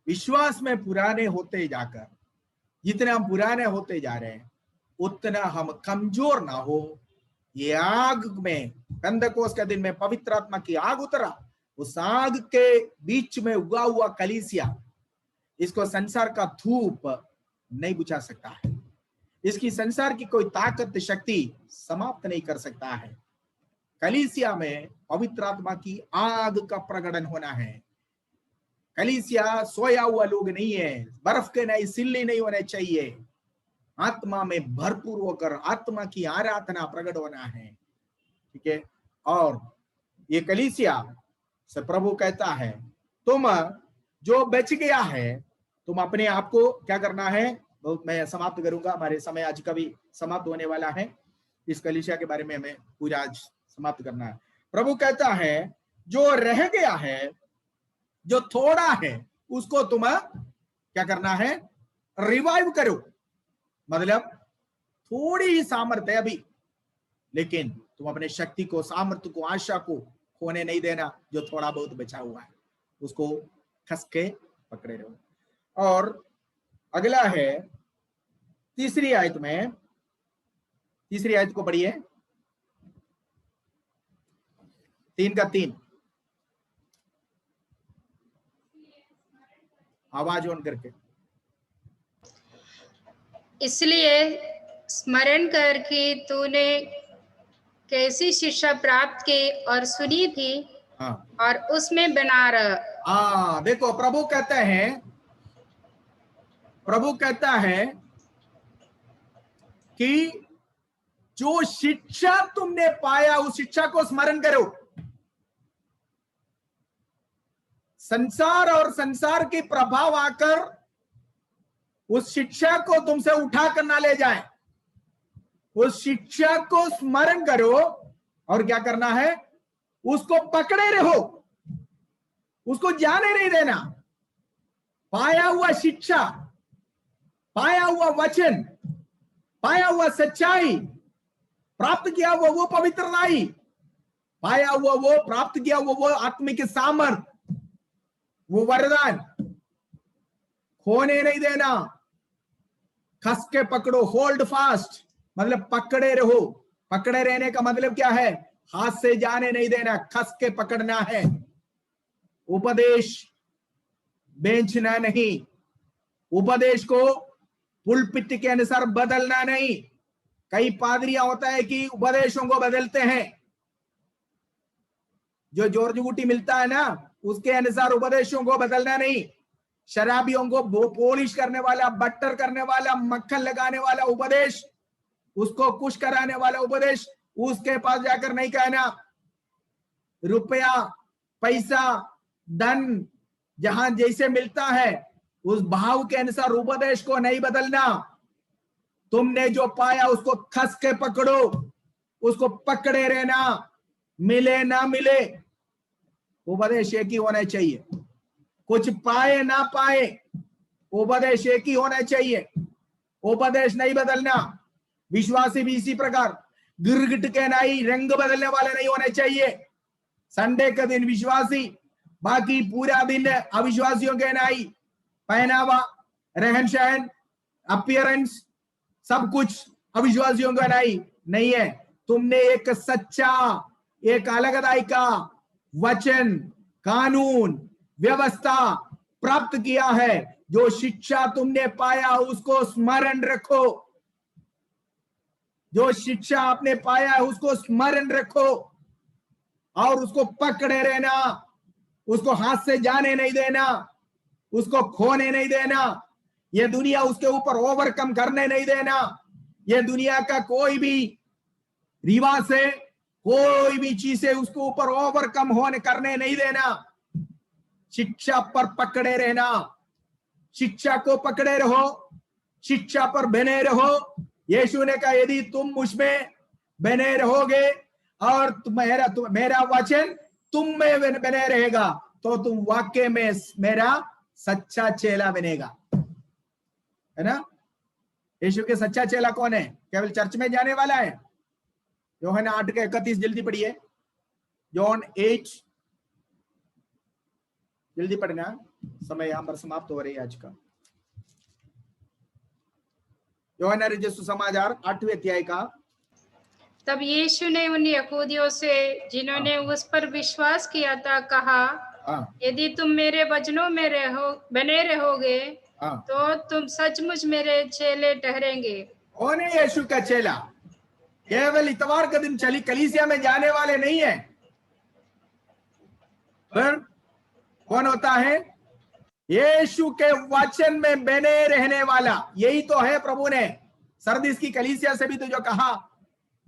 विश्वास में पुराने होते जाकर, जितने हम पुराने होते जा रहे हैं, उतना हम कमजोर ना हो। ये आग में, पेंतकोस के दिन में पवित्र आत्मा की आग उतरा, उस आग के बीच में उगा हुआ कलीसिया, इसको संसार का धूप नहीं बुझा सकता है, इसकी संसार की कोई ताकत शक्ति समाप्त नहीं कर सकता है। कलीसिया में पवित्र आत्मा की आग का प्रकटन होना है। कलीसिया सोया हुआ लोग नहीं है, बर्फ के नहीं, सिल्ली नहीं होने चाहिए, आत्मा में भरपूर होकर आत्मा की आराधना प्रकट होना है, ठीक है। और ये कलीसिया से प्रभु कहता है तुम जो बच गया है, तुम अपने आप को क्या करना है। बहुत मैं समाप्त करूंगा, हमारे समय आज का भी समाप्त होने वाला है। इस कलीसिया के बारे में हमें पूरा आज समाप्त करना है। प्रभु कहता है जो रह गया है, जो थोड़ा है, उसको तुम क्या करना है, रिवाइव करो। मतलब थोड़ी ही सामर्थ्य है अभी, लेकिन तुम अपने शक्ति को, सामर्थ्य को, आशा को खोने नहीं देना। जो थोड़ा बहुत बचा हुआ है उसको खस के पकड़े रहो। और अगला है तीसरी आयत में, तीसरी आयत को पढ़िए, 3:3। आवाज ऑन करके। इसलिए स्मरण कर कि तूने कैसी शिक्षा प्राप्त की और सुनी थी, और उसमें बना रह। देखो प्रभु कहता है कि जो शिक्षा तुमने पाया उस शिक्षा को स्मरण करो। संसार और संसार के प्रभाव आकर उस शिक्षा को तुमसे उठा कर ना ले जाए। उस शिक्षा को स्मरण करो और क्या करना है, उसको पकड़े रहो, उसको जाने नहीं देना। पाया हुआ शिक्षा, पाया हुआ वचन, पाया हुआ सच्चाई, प्राप्त किया वो पवित्रताई, पाया हुआ वो प्राप्त किया वो आत्मिक सामर्थ, वो वरदान खोने नहीं देना। खस के पकड़ो, होल्ड फास्ट, मतलब पकड़े रहो। पकड़े रहने का मतलब क्या है, हाथ से जाने नहीं देना, खस के पकड़ना है। उपदेश बेचना नहीं, उपदेश को पुलपिट के अनुसार बदलना नहीं। कई पादरियां होता है कि उपदेशों को बदलते हैं, जो जोरजुगुटी मिलता है ना उसके अनुसार उपदेशों को बदलना नहीं। शराबियों को पॉलिश करने वाला, बटर करने वाला, मक्खन लगाने वाला उपदेश, उसको कुछ कराने वाला उपदेश, उसके पास जाकर नहीं कहना। रुपया, पैसा, धन जहां जैसे मिलता है उस भाव के अनुसार उपदेश को नहीं बदलना। तुमने जो पाया उसको खस के पकड़ो, उसको पकड़े रहना, मिले ना मिले। उपदेश एक ही होना चाहिए, कुछ पाए ना पाए उपदेश एक ही होना चाहिए। उपदेश नहीं बदलना। विश्वासी भी इसी प्रकार गिरगिट के नहीं, रंग बदलने वाले नहीं होने चाहिए। संडे का दिन विश्वासी, बाकी पूरा दिन अविश्वासियों के नहीं। पहनावा, रहन सहन, अपीयरेंस, सब कुछ अविश्वासियों का नहीं है। तुमने एक सच्चा, एक अलगदाई का वचन, कानून, व्यवस्था प्राप्त किया है। जो शिक्षा तुमने पाया उसको स्मरण रखो। जो शिक्षा आपने पाया है उसको स्मरण रखो और उसको पकड़े रहना, उसको हाथ से जाने नहीं देना, उसको खोने नहीं देना। यह दुनिया उसके ऊपर ओवरकम करने नहीं देना। यह दुनिया का कोई भी रिवाज से, कोई भी चीज से उसके ऊपर ओवरकम होने करने नहीं देना। शिक्षा पर पकड़े रहना, शिक्षा को पकड़े रहो, शिक्षा पर बने रहो। यीशु ने कहा यदि तुम मुझमें बने रहोगे और मेरा वचन तुम में बने रहेगा तो तुम वाकई में मेरा सच्चा चेला बनेगा, है ना। यीशु के सच्चा चेला कौन है, केवल चर्च में जाने वाला है। यूहन्ना 8:31 जल्दी पढ़िए। जॉन 8 जल्दी पढ़ना, समय यहां पर समाप्त हो रही है आज का। यूहन्ना रचित सुसमाचार 8वें अध्याय का। तब यीशु ने उन यहूदियों से जिन्होंने उस पर विश्वास किया था कहा, यदि तुम मेरे वचनों में बने रहोगे तो तुम सचमुच मेरे चेले ठहरेंगे। कौन है यीशु का चेला? केवल इतवार का दिन चली कलीसिया में जाने वाले नहीं है, पर कौन होता है? यीशु के वचन में बने रहने वाला। यही तो है प्रभु ने सरदीस की कलीसिया से भी तो जो कहा,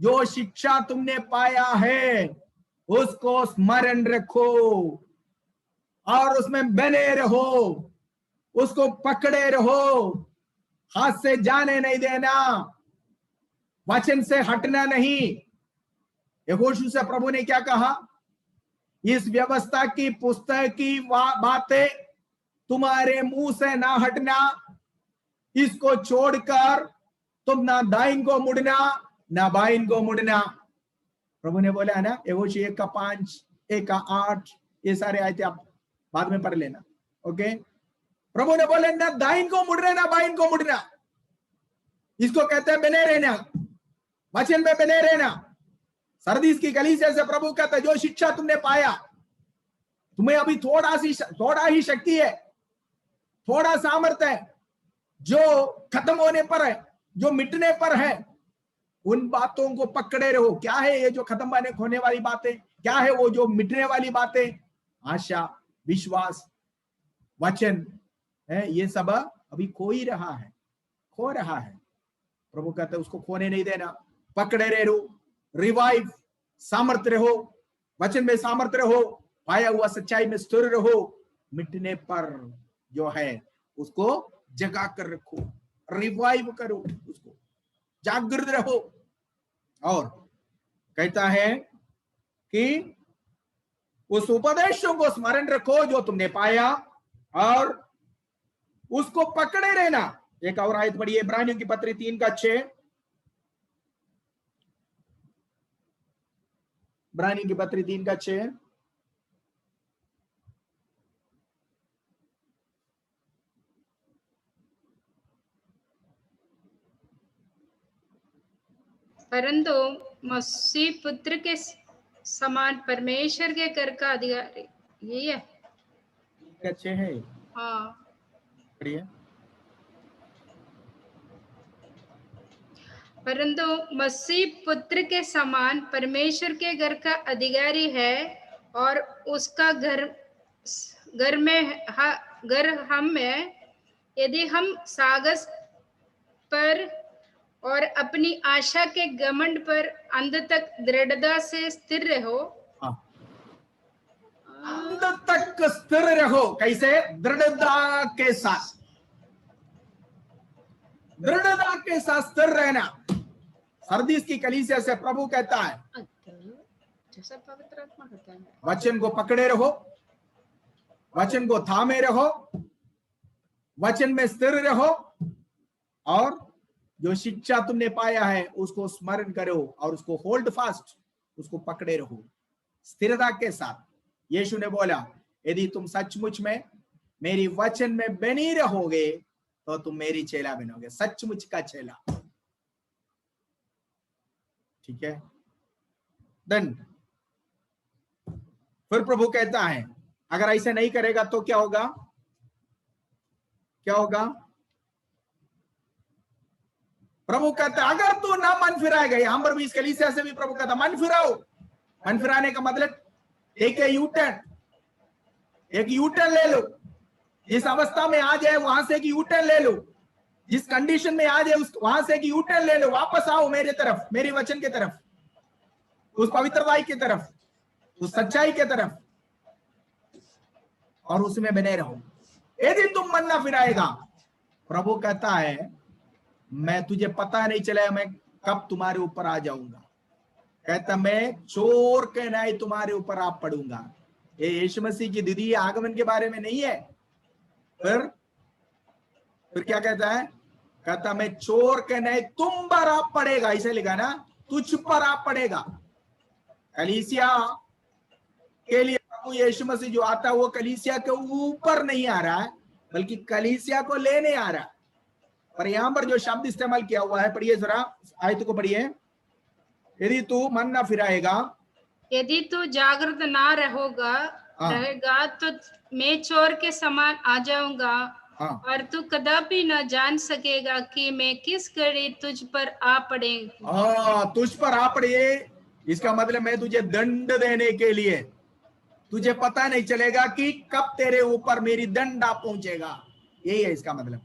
जो शिक्षा तुमने पाया है उसको स्मरण रखो, और उसमें बने रहो, उसको पकड़े रहो, हाथ से जाने नहीं देना, वचन से हटना नहीं। यहोशू से प्रभु ने क्या कहा? इस व्यवस्था की पुस्तक की बातें तुम्हारे मुंह से ना हटना, इसको छोड़कर तुम ना दाहिन को मुड़ना ना बाइन को मुड़ना। प्रभु ने बोला है ना, यहोशू 1:5, 1:8, ये सारे आयते आप बाद में पढ़ लेना। ओके, प्रभु ने बोले ना दाहिन को मुड़ना ना बाइन को मुड़ना। इसको कहते हैं बने रहना, वचन में बने रहना। सरदीस की कलीसिया से प्रभु कहता है, जो शिक्षा तुमने पाया, तुम्हें अभी थोड़ा ही शक्ति है, थोड़ा सामर्थ्य है, जो खत्म होने पर है, जो मिटने पर है, उन बातों को पकड़े रहो। क्या है ये जो खत्म होने वाली बातें? क्या है वो जो मिटने वाली बातें? आशा, विश्वास, वचन है, ये सब अभी खो ही रहा है, खो रहा है। प्रभु कहते हैं उसको खोने नहीं देना, पकड़े रहो, रिवाइव, सामर्थ्य रहो, वचन में सामर्थ्य रहो, पाया हुआ सच्चाई में स्थिर रहो, मिटने पर जो है उसको जगा कर रखो, रिवाइव करो, उसको जागृत रहो। और कहता है कि उस उपदेशों को स्मरण रखो जो तुमने पाया और उसको पकड़े रहना। एक और आयत पढ़िए, इब्रानियों की पत्री 3:6। इब्रानियों की पत्री 3:6। परंतु मसीह पुत्र के समान परमेश्वर के कर का अधिकारी, यही है, अच्छे है। हाँ, बढ़िया। परंतु मसीह पुत्र के समान परमेश्वर के घर का अधिकारी है और उसका घर हम है। यदि हम साहस पर और अपनी आशा के घमंड पर अंत तक दृढ़ता से स्थिर रहो। अंत तक स्थिर रहो। कैसे? दृढ़ता के साथ, दृढ़ता के साथ स्थिर रहना। सरदीस की कलीसिया से प्रभु कहता है, जैसा पवित्र आत्मा कहता है, वचन को पकड़े रहो, वचन को थामे रहो, वचन में स्थिर रहो, और जो शिक्षा तुमने पाया है उसको स्मरण करो और उसको होल्ड फास्ट, उसको पकड़े रहो स्थिरता के साथ। यीशु ने बोला, यदि तुम सचमुच में मेरी वचन में बनी रहोगे तो तुम मेरी चेला बनोगे, सचमुच का चेला। ठीक है। देन फिर प्रभु कहता है, अगर ऐसे नहीं करेगा तो क्या होगा? क्या होगा? प्रभु कहता है, अगर तू ना मन फिराएगा, यहां पर भी इस कलीसिया से भी प्रभु कहता मन फिराओ। मन फिराने का मतलब एक यूटर्न ले लो। जिस अवस्था में आ जाए वहां से एक यूटर्न ले लो, जिस कंडीशन में आ जाए वहां से एक यूटर्न ले लो, वापस आओ मेरे तरफ, मेरी वचन के तरफ, उस पवित्रताई की तरफ, उस सच्चाई के तरफ, और उसमें बने रहो। यदि तुम मन ना फिराएगा, प्रभु कहता है, मैं तुझे पता नहीं चला मैं कब तुम्हारे ऊपर आ जाऊंगा। कहता मैं चोर के न्याय तुम्हारे ऊपर आ पड़ूंगा। ये यीशु मसीह की द्वितीय आगमन के बारे में नहीं है। फिर क्या कहता है? कहता मैं चोर के न्याय तुम पर आ पड़ेगा, इसे लिखा ना, तुझ पर आ पड़ेगा। कलीसिया के लिए प्रभु यीशु मसीह जो आता है वो कलीसिया के ऊपर नहीं आ रहा है, बल्कि कलीसिया को लेने आ रहा है। पर यहां पर जो शब्द इस्तेमाल किया हुआ है, पढ़िए जरा, आयत को पढ़िए। यदि तू मन ना फिराएगा, यदि तू जागृत ना रहेगा तो मैं चोर के समान आ जाऊंगा, और तू कदापि न जान सकेगा कि मैं किस घड़ी तुझ पर आ पड़ेगा। तुझ पर आ पड़े, इसका मतलब मैं तुझे दंड देने के लिए, तुझे पता नहीं चलेगा कि कब तेरे ऊपर मेरी दंड आ पहुंचेगा। यही है इसका मतलब।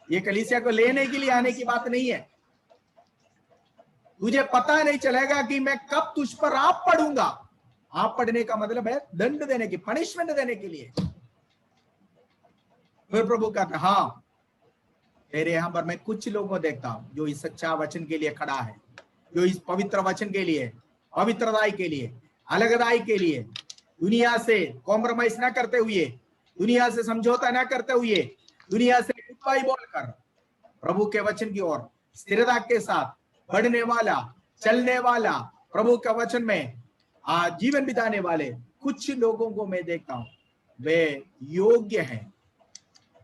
ये कलीसिया को लेने के लिए आने की बात नहीं है। तुझे पता नहीं चलेगा कि मैं कब तुझ पर आ पड़ूंगा, आप पढ़ने का मतलब है दंड देने की, पनिशमेंट देने के लिए। फिर प्रभु कहता हाँ, तेरे यहां पर मैं कुछ लोगों को देखता हूं जो इस सच्चा वचन के लिए खड़ा है, जो इस पवित्र वचन के लिए, पवित्रताई के लिए, अलगदाई के लिए, दुनिया से कॉम्प्रोमाइज ना करते हुए, दुनिया से समझौता ना करते हुए, दुनिया से गुड बाय बोलकर प्रभु के वचन की ओर स्थिरता के साथ बढ़ने वाला, चलने वाला, प्रभु के वचन में जीवन बिताने वाले कुछ लोगों को मैं देखता हूं, वे योग्य हैं।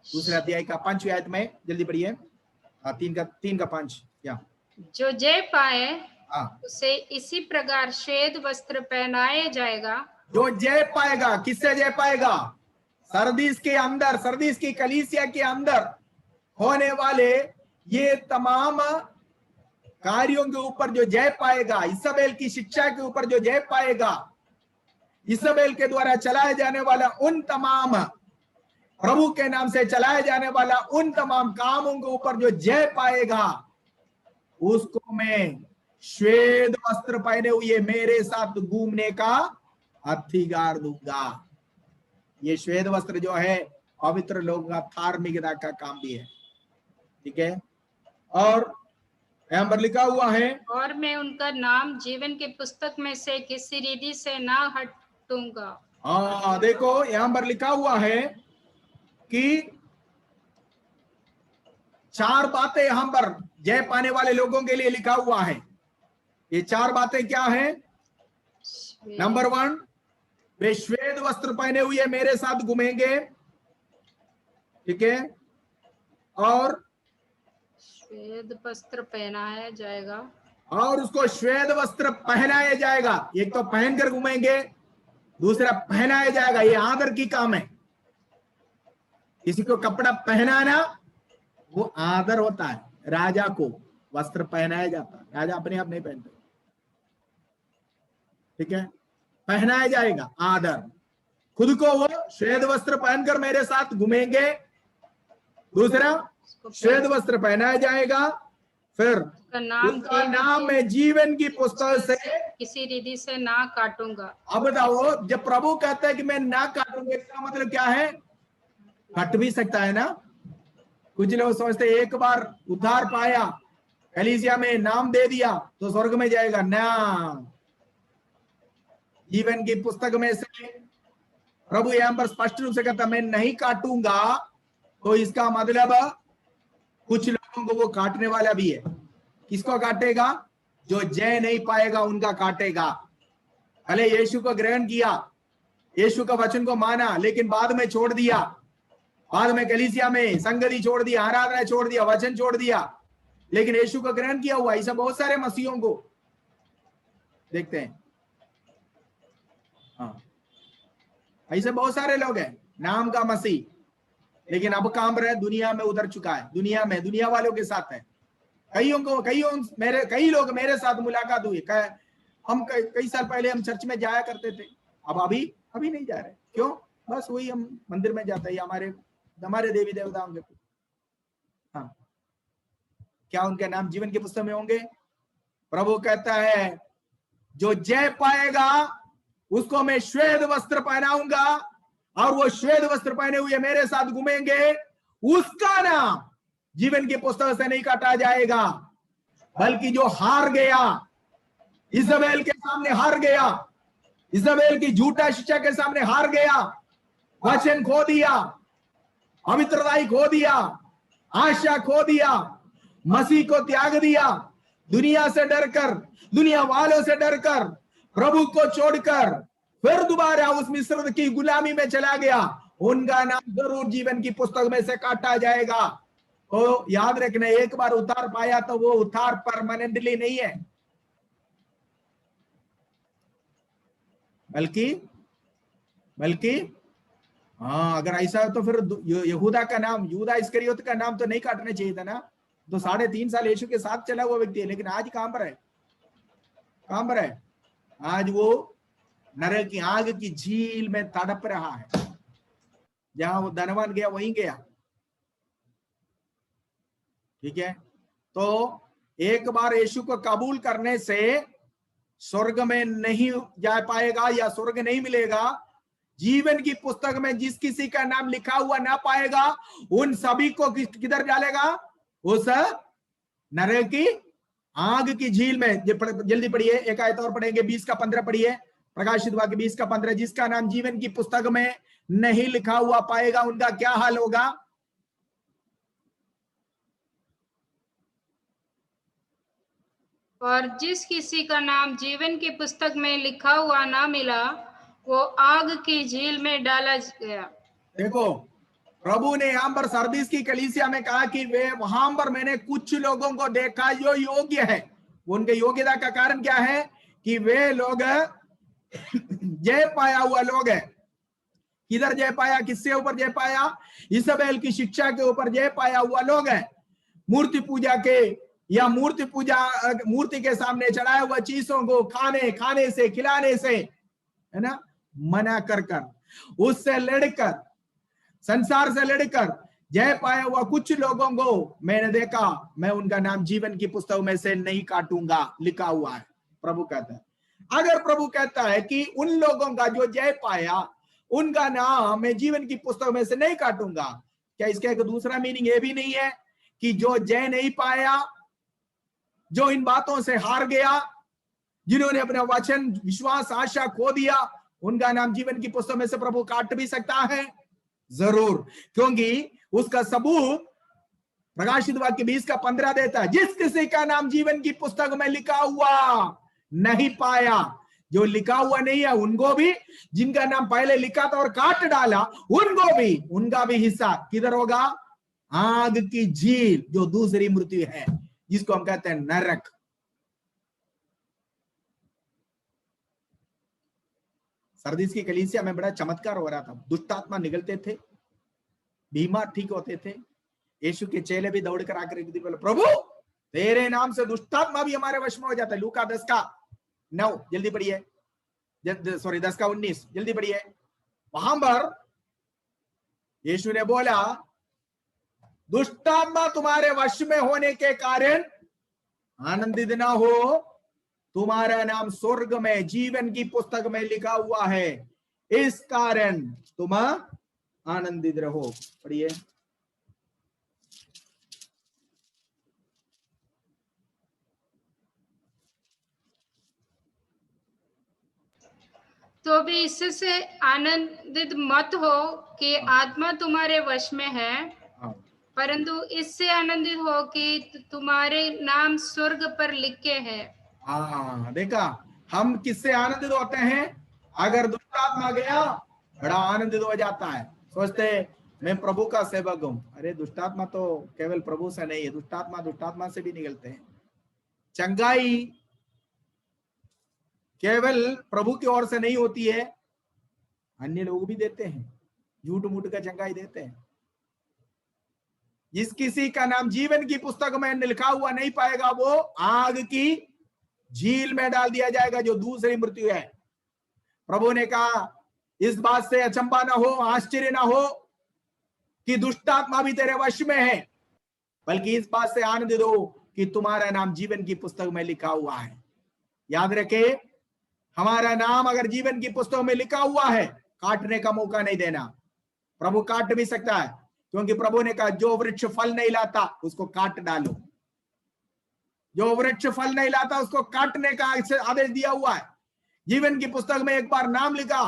दूसरे अध्याय का 5वें आयत में जल्दी पढ़िए, 3 का 5। या जो जय पाए हाँ, उसे इसी प्रकार श्वेत वस्त्र पहनाया जाएगा। जो जय पाएगा, किससे जय पाएगा? सरदीस के अंदर, सरदीस की कलीसिया के अंदर होने वाले ये तमाम कार्यों के ऊपर जो जय पाएगा, इसाबेल की शिक्षा के ऊपर जो जय पाएगा, इसाबेल के द्वारा चलाए जाने वाला उन तमाम, प्रभु के नाम से चलाए जाने वाला उन तमाम कामों के ऊपर जो जय पाएगा, उसको मैं श्वेत वस्त्र पहने हुए मेरे साथ घूमने का अधिकार दूंगा। ये श्वेत वस्त्र जो है पवित्र लोगों का धार्मिकता का काम भी है, ठीक है। और यहाँ पर लिखा हुआ है, और मैं उनका नाम जीवन की पुस्तक में से किसी रीति से ना हटूंगा। हाँ देखो, यहाँ पर लिखा हुआ है कि 4 बातें यहां पर जय पाने वाले लोगों के लिए लिखा हुआ है। ये 4 बातें क्या है? नंबर 1, वे श्वेत वस्त्र पहने हुए मेरे साथ घूमेंगे, ठीक है। और श्वेत वस्त्र पहनाया जाएगा, और उसको श्वेत वस्त्र पहनाया जाएगा। एक तो पहनकर घूमेंगे, दूसरा पहनाया जाएगा। ये आदर की काम है। किसी को कपड़ा पहनाना वो आदर होता है। राजा को वस्त्र पहनाया जाता है, राजा अपने आप नहीं पहनते, ठीक है। पहनाया जाएगा आदर। खुद को वो श्वेत वस्त्र पहनकर मेरे साथ घूमेंगे, दूसरा श्वेत वस्त्र पहनाया जाएगा, फिर उसका नाम मैं जीवन की पुस्तक से किसी रीति से ना काटूंगा। अब बताओ, जब प्रभु कहता है कि मैं ना काटूंगा, इसका मतलब क्या है? कट भी सकता है ना। कुछ लोग सोचते एक बार उद्धार पाया, कलीसिया में नाम दे दिया तो स्वर्ग में जाएगा ना। जीवन की पुस्तक में से प्रभु यहां पर स्पष्ट रूप से कहता मैं नहीं काटूंगा, तो इसका मतलब कुछ लोगों को वो काटने वाला भी है। किसको काटेगा? जो जय नहीं पाएगा उनका काटेगा। भले यीशु को ग्रहण किया, यीशु का वचन को माना, लेकिन बाद में छोड़ दिया, बाद में कलीसिया में संगति छोड़ दिया, आराधना छोड़ दिया, वचन छोड़ दिया, लेकिन यीशु को ग्रहण किया हुआ, ऐसा बहुत सारे मसीहों को देखते हैं। हाँ, ऐसे बहुत सारे लोग हैं, नाम का मसीह, लेकिन अब काम रहे दुनिया में उतर चुका है, दुनिया में दुनिया वालों के साथ है। कई लोग मेरे साथ मुलाकात हुई, हम कई साल पहले हम चर्च में जाया करते थे, अब अभी नहीं जा रहे। क्यों? बस वही हम मंदिर में जाते हैं हमारे देवी देवताओं के। हाँ, क्या उनके नाम जीवन की पुस्तक में होंगे? प्रभु कहता है जो जय पाएगा उसको मैं श्वेत वस्त्र पहनाऊंगा, और वो श्वेत वस्त्र पहने हुए मेरे साथ घूमेंगे। उसका नाम जीवन की पुस्तक से नहीं काटा जाएगा, बल्कि जो हार गया, इसाबेल के सामने हार गया, इसाबेल की झूठा शिक्षा के सामने हार गया, वचन खो दिया, पवित्रताई खो दिया, आशा खो दिया, मसीह को त्याग दिया, दुनिया से डरकर, दुनिया वालों से डरकर, प्रभु को छोड़कर फिर दोबारा उस मिस्र की गुलामी में चला गया, उनका नाम जरूर जीवन की पुस्तक में से काटा जाएगा। तो याद रखना, एक बार उद्धार पाया तो वो उद्धार परमानेंटली नहीं है, बल्कि हाँ, अगर ऐसा है तो फिर यहूदा का नाम, यहूदा इस्करियोत का नाम तो नहीं काटना चाहिए था ना। तो 3.5 साल यीशु के साथ चला हुआ व्यक्ति है, लेकिन आज कहां पर है? आज वो नरक की आग की झील में तड़प रहा है। जहां वो धनवान गया वहीं गया, ठीक है। तो एक बार यीशु को कबूल करने से स्वर्ग में नहीं जा पाएगा या स्वर्ग नहीं मिलेगा। जीवन की पुस्तक में जिस किसी का नाम लिखा हुआ ना पाएगा उन सभी को किधर डालेगा? उस नरक की आग की झील में। जल्दी पढ़िए, एक आयत और पढ़ेंगे, 20 का 15 पढ़िए, प्रकाशित वाक्य 20 का 15। जिसका नाम जीवन की पुस्तक में नहीं लिखा हुआ पाएगा उनका क्या हाल होगा? और जिस किसी का नाम जीवन की पुस्तक में लिखा हुआ ना मिला वो आग की झील में डाला गया। देखो, प्रभु ने यहां पर सरदीस की कलीसिया में कहा कि वे वहां पर मैंने कुछ लोगों को देखा जो योग्य है। उनके योग्यता का कारण क्या है? कि वे लोग जय पाया हुआ लोग है। किधर जय पाया? किससे ऊपर जय पाया? इसाबेल की शिक्षा के ऊपर जय पाया हुआ लोग है। मूर्ति पूजा के या मूर्ति के सामने चढ़ाए हुआ चीजों को खाने से, खिलाने से, है ना, मना कर उससे लड़कर, संसार से लड़कर जय पाया हुआ कुछ लोगों को मैंने देखा, मैं उनका नाम जीवन की पुस्तक में से नहीं काटूंगा, लिखा हुआ है। प्रभु कहता है, अगर प्रभु कहता है कि उन लोगों का जो जय पाया उनका नाम मैं जीवन की पुस्तक में से नहीं काटूंगा, क्या इसका एक दूसरा मीनिंग ये भी नहीं है कि जो जय नहीं पाया, जो इन बातों से हार गया, जिन्होंने अपना वचन, विश्वास, आशा खो दिया, उनका नाम जीवन की पुस्तक में से प्रभु काट भी सकता है? जरूर, क्योंकि उसका सबूत प्रकाशित वाक्य 20 का 15 देता है। जिस किसी का नाम जीवन की पुस्तक में लिखा हुआ नहीं पाया, जो लिखा हुआ नहीं है उनको भी, जिनका नाम पहले लिखा था और काट डाला उनको भी, उनका भी हिस्सा किधर होगा? आग की झील, जो दूसरी मृत्यु है, जिसको हम कहते हैं नरक। सरदीस की कलीसिया में बड़ा चमत्कार हो रहा था। दुष्टात्मा निकलते थे, बीमार ठीक होते थे। यीशु के चेले भी दौड़ कर आकर बोले, प्रभु तेरे नाम से दुष्टात्मा भी हमारे वश में हो जाता है। लूका 10 का 9, जल्दी पढ़िए, 10 का 19, जल्दी पढ़िए। वहां पर यीशु ने बोला, दुष्टात्मा तुम्हारे वश में होने के कारण आनंदित ना हो, तुम्हारा नाम स्वर्ग में जीवन की पुस्तक में लिखा हुआ है, इस कारण तुम आनंदित रहो। पढ़िए। तो भी इससे आनंदित मत हो कि आत्मा तुम्हारे वश में है, परंतु इससे आनंदित हो कि तुम्हारे नाम स्वर्ग पर लिखे हैं। हाँ, देखा, हम किससे आनंदित होते हैं? अगर दुष्टात्मा गया, बड़ा आनंदित हो जाता है। सोचते मैं प्रभु का सेवक हूं। अरे दुष्टात्मा तो केवल प्रभु से नहीं है, दुष्टात्मा से भी निकलते हैं। चंगाई केवल प्रभु की ओर से नहीं होती है, अन्य लोग भी देते हैं, झूठ मूठ का चंगाई देते हैं। जिस किसी का नाम जीवन की पुस्तक में लिखा हुआ नहीं पाएगा वो आग की झील में डाल दिया जाएगा, जो दूसरी मृत्यु है। प्रभु ने कहा, इस बात से अचंभा ना हो, आश्चर्य ना हो कि दुष्टात्मा भी तेरे वश में है, बल्कि इस बात से आनंदित हो कि तुम्हारा नाम जीवन की पुस्तक में लिखा हुआ है। याद रखे, हमारा नाम अगर जीवन की पुस्तक में लिखा हुआ है, काटने का मौका नहीं देना। प्रभु काट भी सकता है, क्योंकि प्रभु ने कहा, जो वृक्ष फल नहीं लाता उसको काट डालो। जो वृक्ष फल नहीं लाता उसको काटने का आदेश दिया हुआ है। जीवन की पुस्तक में एक बार नाम लिखा,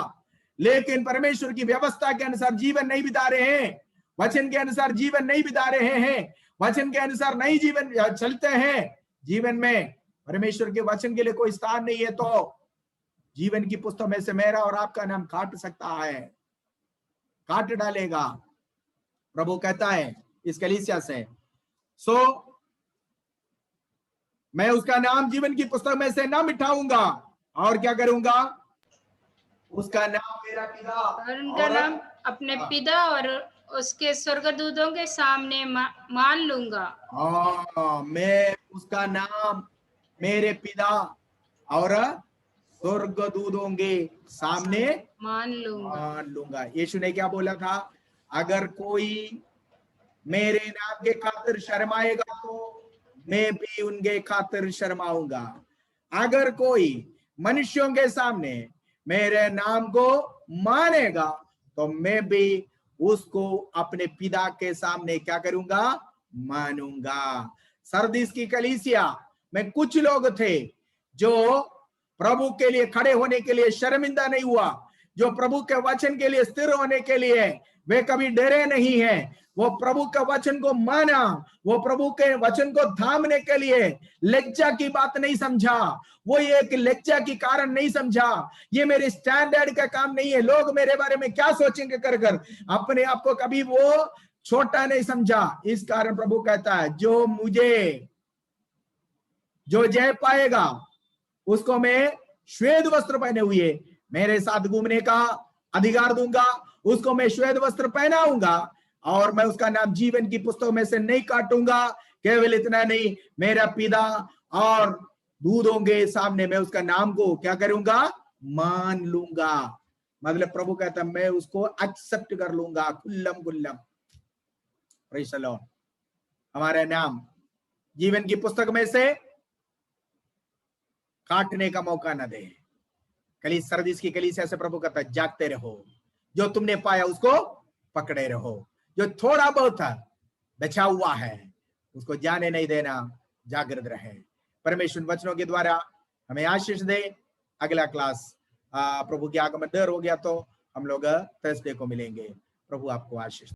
लेकिन परमेश्वर की व्यवस्था के अनुसार जीवन नहीं बिता रहे हैं, वचन के अनुसार जीवन नहीं बिता रहे हैं, वचन के अनुसार नहीं जीवन चलते हैं, जीवन में परमेश्वर के वचन के लिए कोई स्थान नहीं है, तो जीवन की पुस्तक में से मेरा और आपका नाम काट सकता है, काट डालेगा। प्रभु कहता है इस कलीसिया से, मैं उसका नाम जीवन की पुस्तक में से ना मिटाऊंगा, और क्या करूंगा? उसका नाम मेरा पिता और उनका नाम अपने पिता और उसके स्वर्गदूतों के सामने मान लूंगा। मैं उसका नाम मेरे पिता और स्वर्गदूतों के सामने मान लूंगा। यीशु ने क्या बोला था? अगर कोई मेरे नाम के खातिर शर्माएगा तो मैं भी उनके खातिर शर्माऊंगा। अगर कोई मनुष्यों के सामने मेरे नाम को मानेगा तो मैं भी उसको अपने पिता के सामने क्या करूंगा, मानूंगा। सरदीस की कलीसिया में कुछ लोग थे जो प्रभु के लिए खड़े होने के लिए शर्मिंदा नहीं हुआ, जो प्रभु के वचन के लिए स्थिर होने के लिए वे कभी डरे नहीं है। वो प्रभु के वचन को माना, वो प्रभु के वचन को थामने के लिए लज्जा की बात नहीं समझा, वो ये एक लज्जा की कारण नहीं समझा, ये मेरे स्टैंडर्ड का काम नहीं है, लोग मेरे बारे में क्या सोचेंगे कर कर अपने आप को कभी वो छोटा नहीं समझा। इस कारण प्रभु कहता है जो जय पाएगा उसको मैं श्वेत वस्त्र पहने हुए मेरे साथ घूमने का अधिकार दूंगा, उसको मैं श्वेत वस्त्र पहनाऊंगा और मैं उसका नाम जीवन की पुस्तक में से नहीं काटूंगा। केवल इतना नहीं, मेरा पिता और दूधों के सामने मैं उसका नाम को क्या करूंगा, मान लूंगा। मतलब प्रभु कहता मैं उसको एक्सेप्ट कर लूंगा खुल्लम खुल्लम। Praise the Lord. हमारा नाम जीवन की पुस्तक में से काटने का मौका न दे। सरदीस की कलीसिया से प्रभु कहता जागते रहो, जो तुमने पाया उसको पकड़े रहो, जो थोड़ा बहुत बचा हुआ है उसको जाने नहीं देना, जागृत रहे। परमेश्वर वचनों के द्वारा हमें आशीष दे। अगला क्लास प्रभु के आगमन देर हो गया तो हम लोग थर्सडे को मिलेंगे। प्रभु आपको आशीष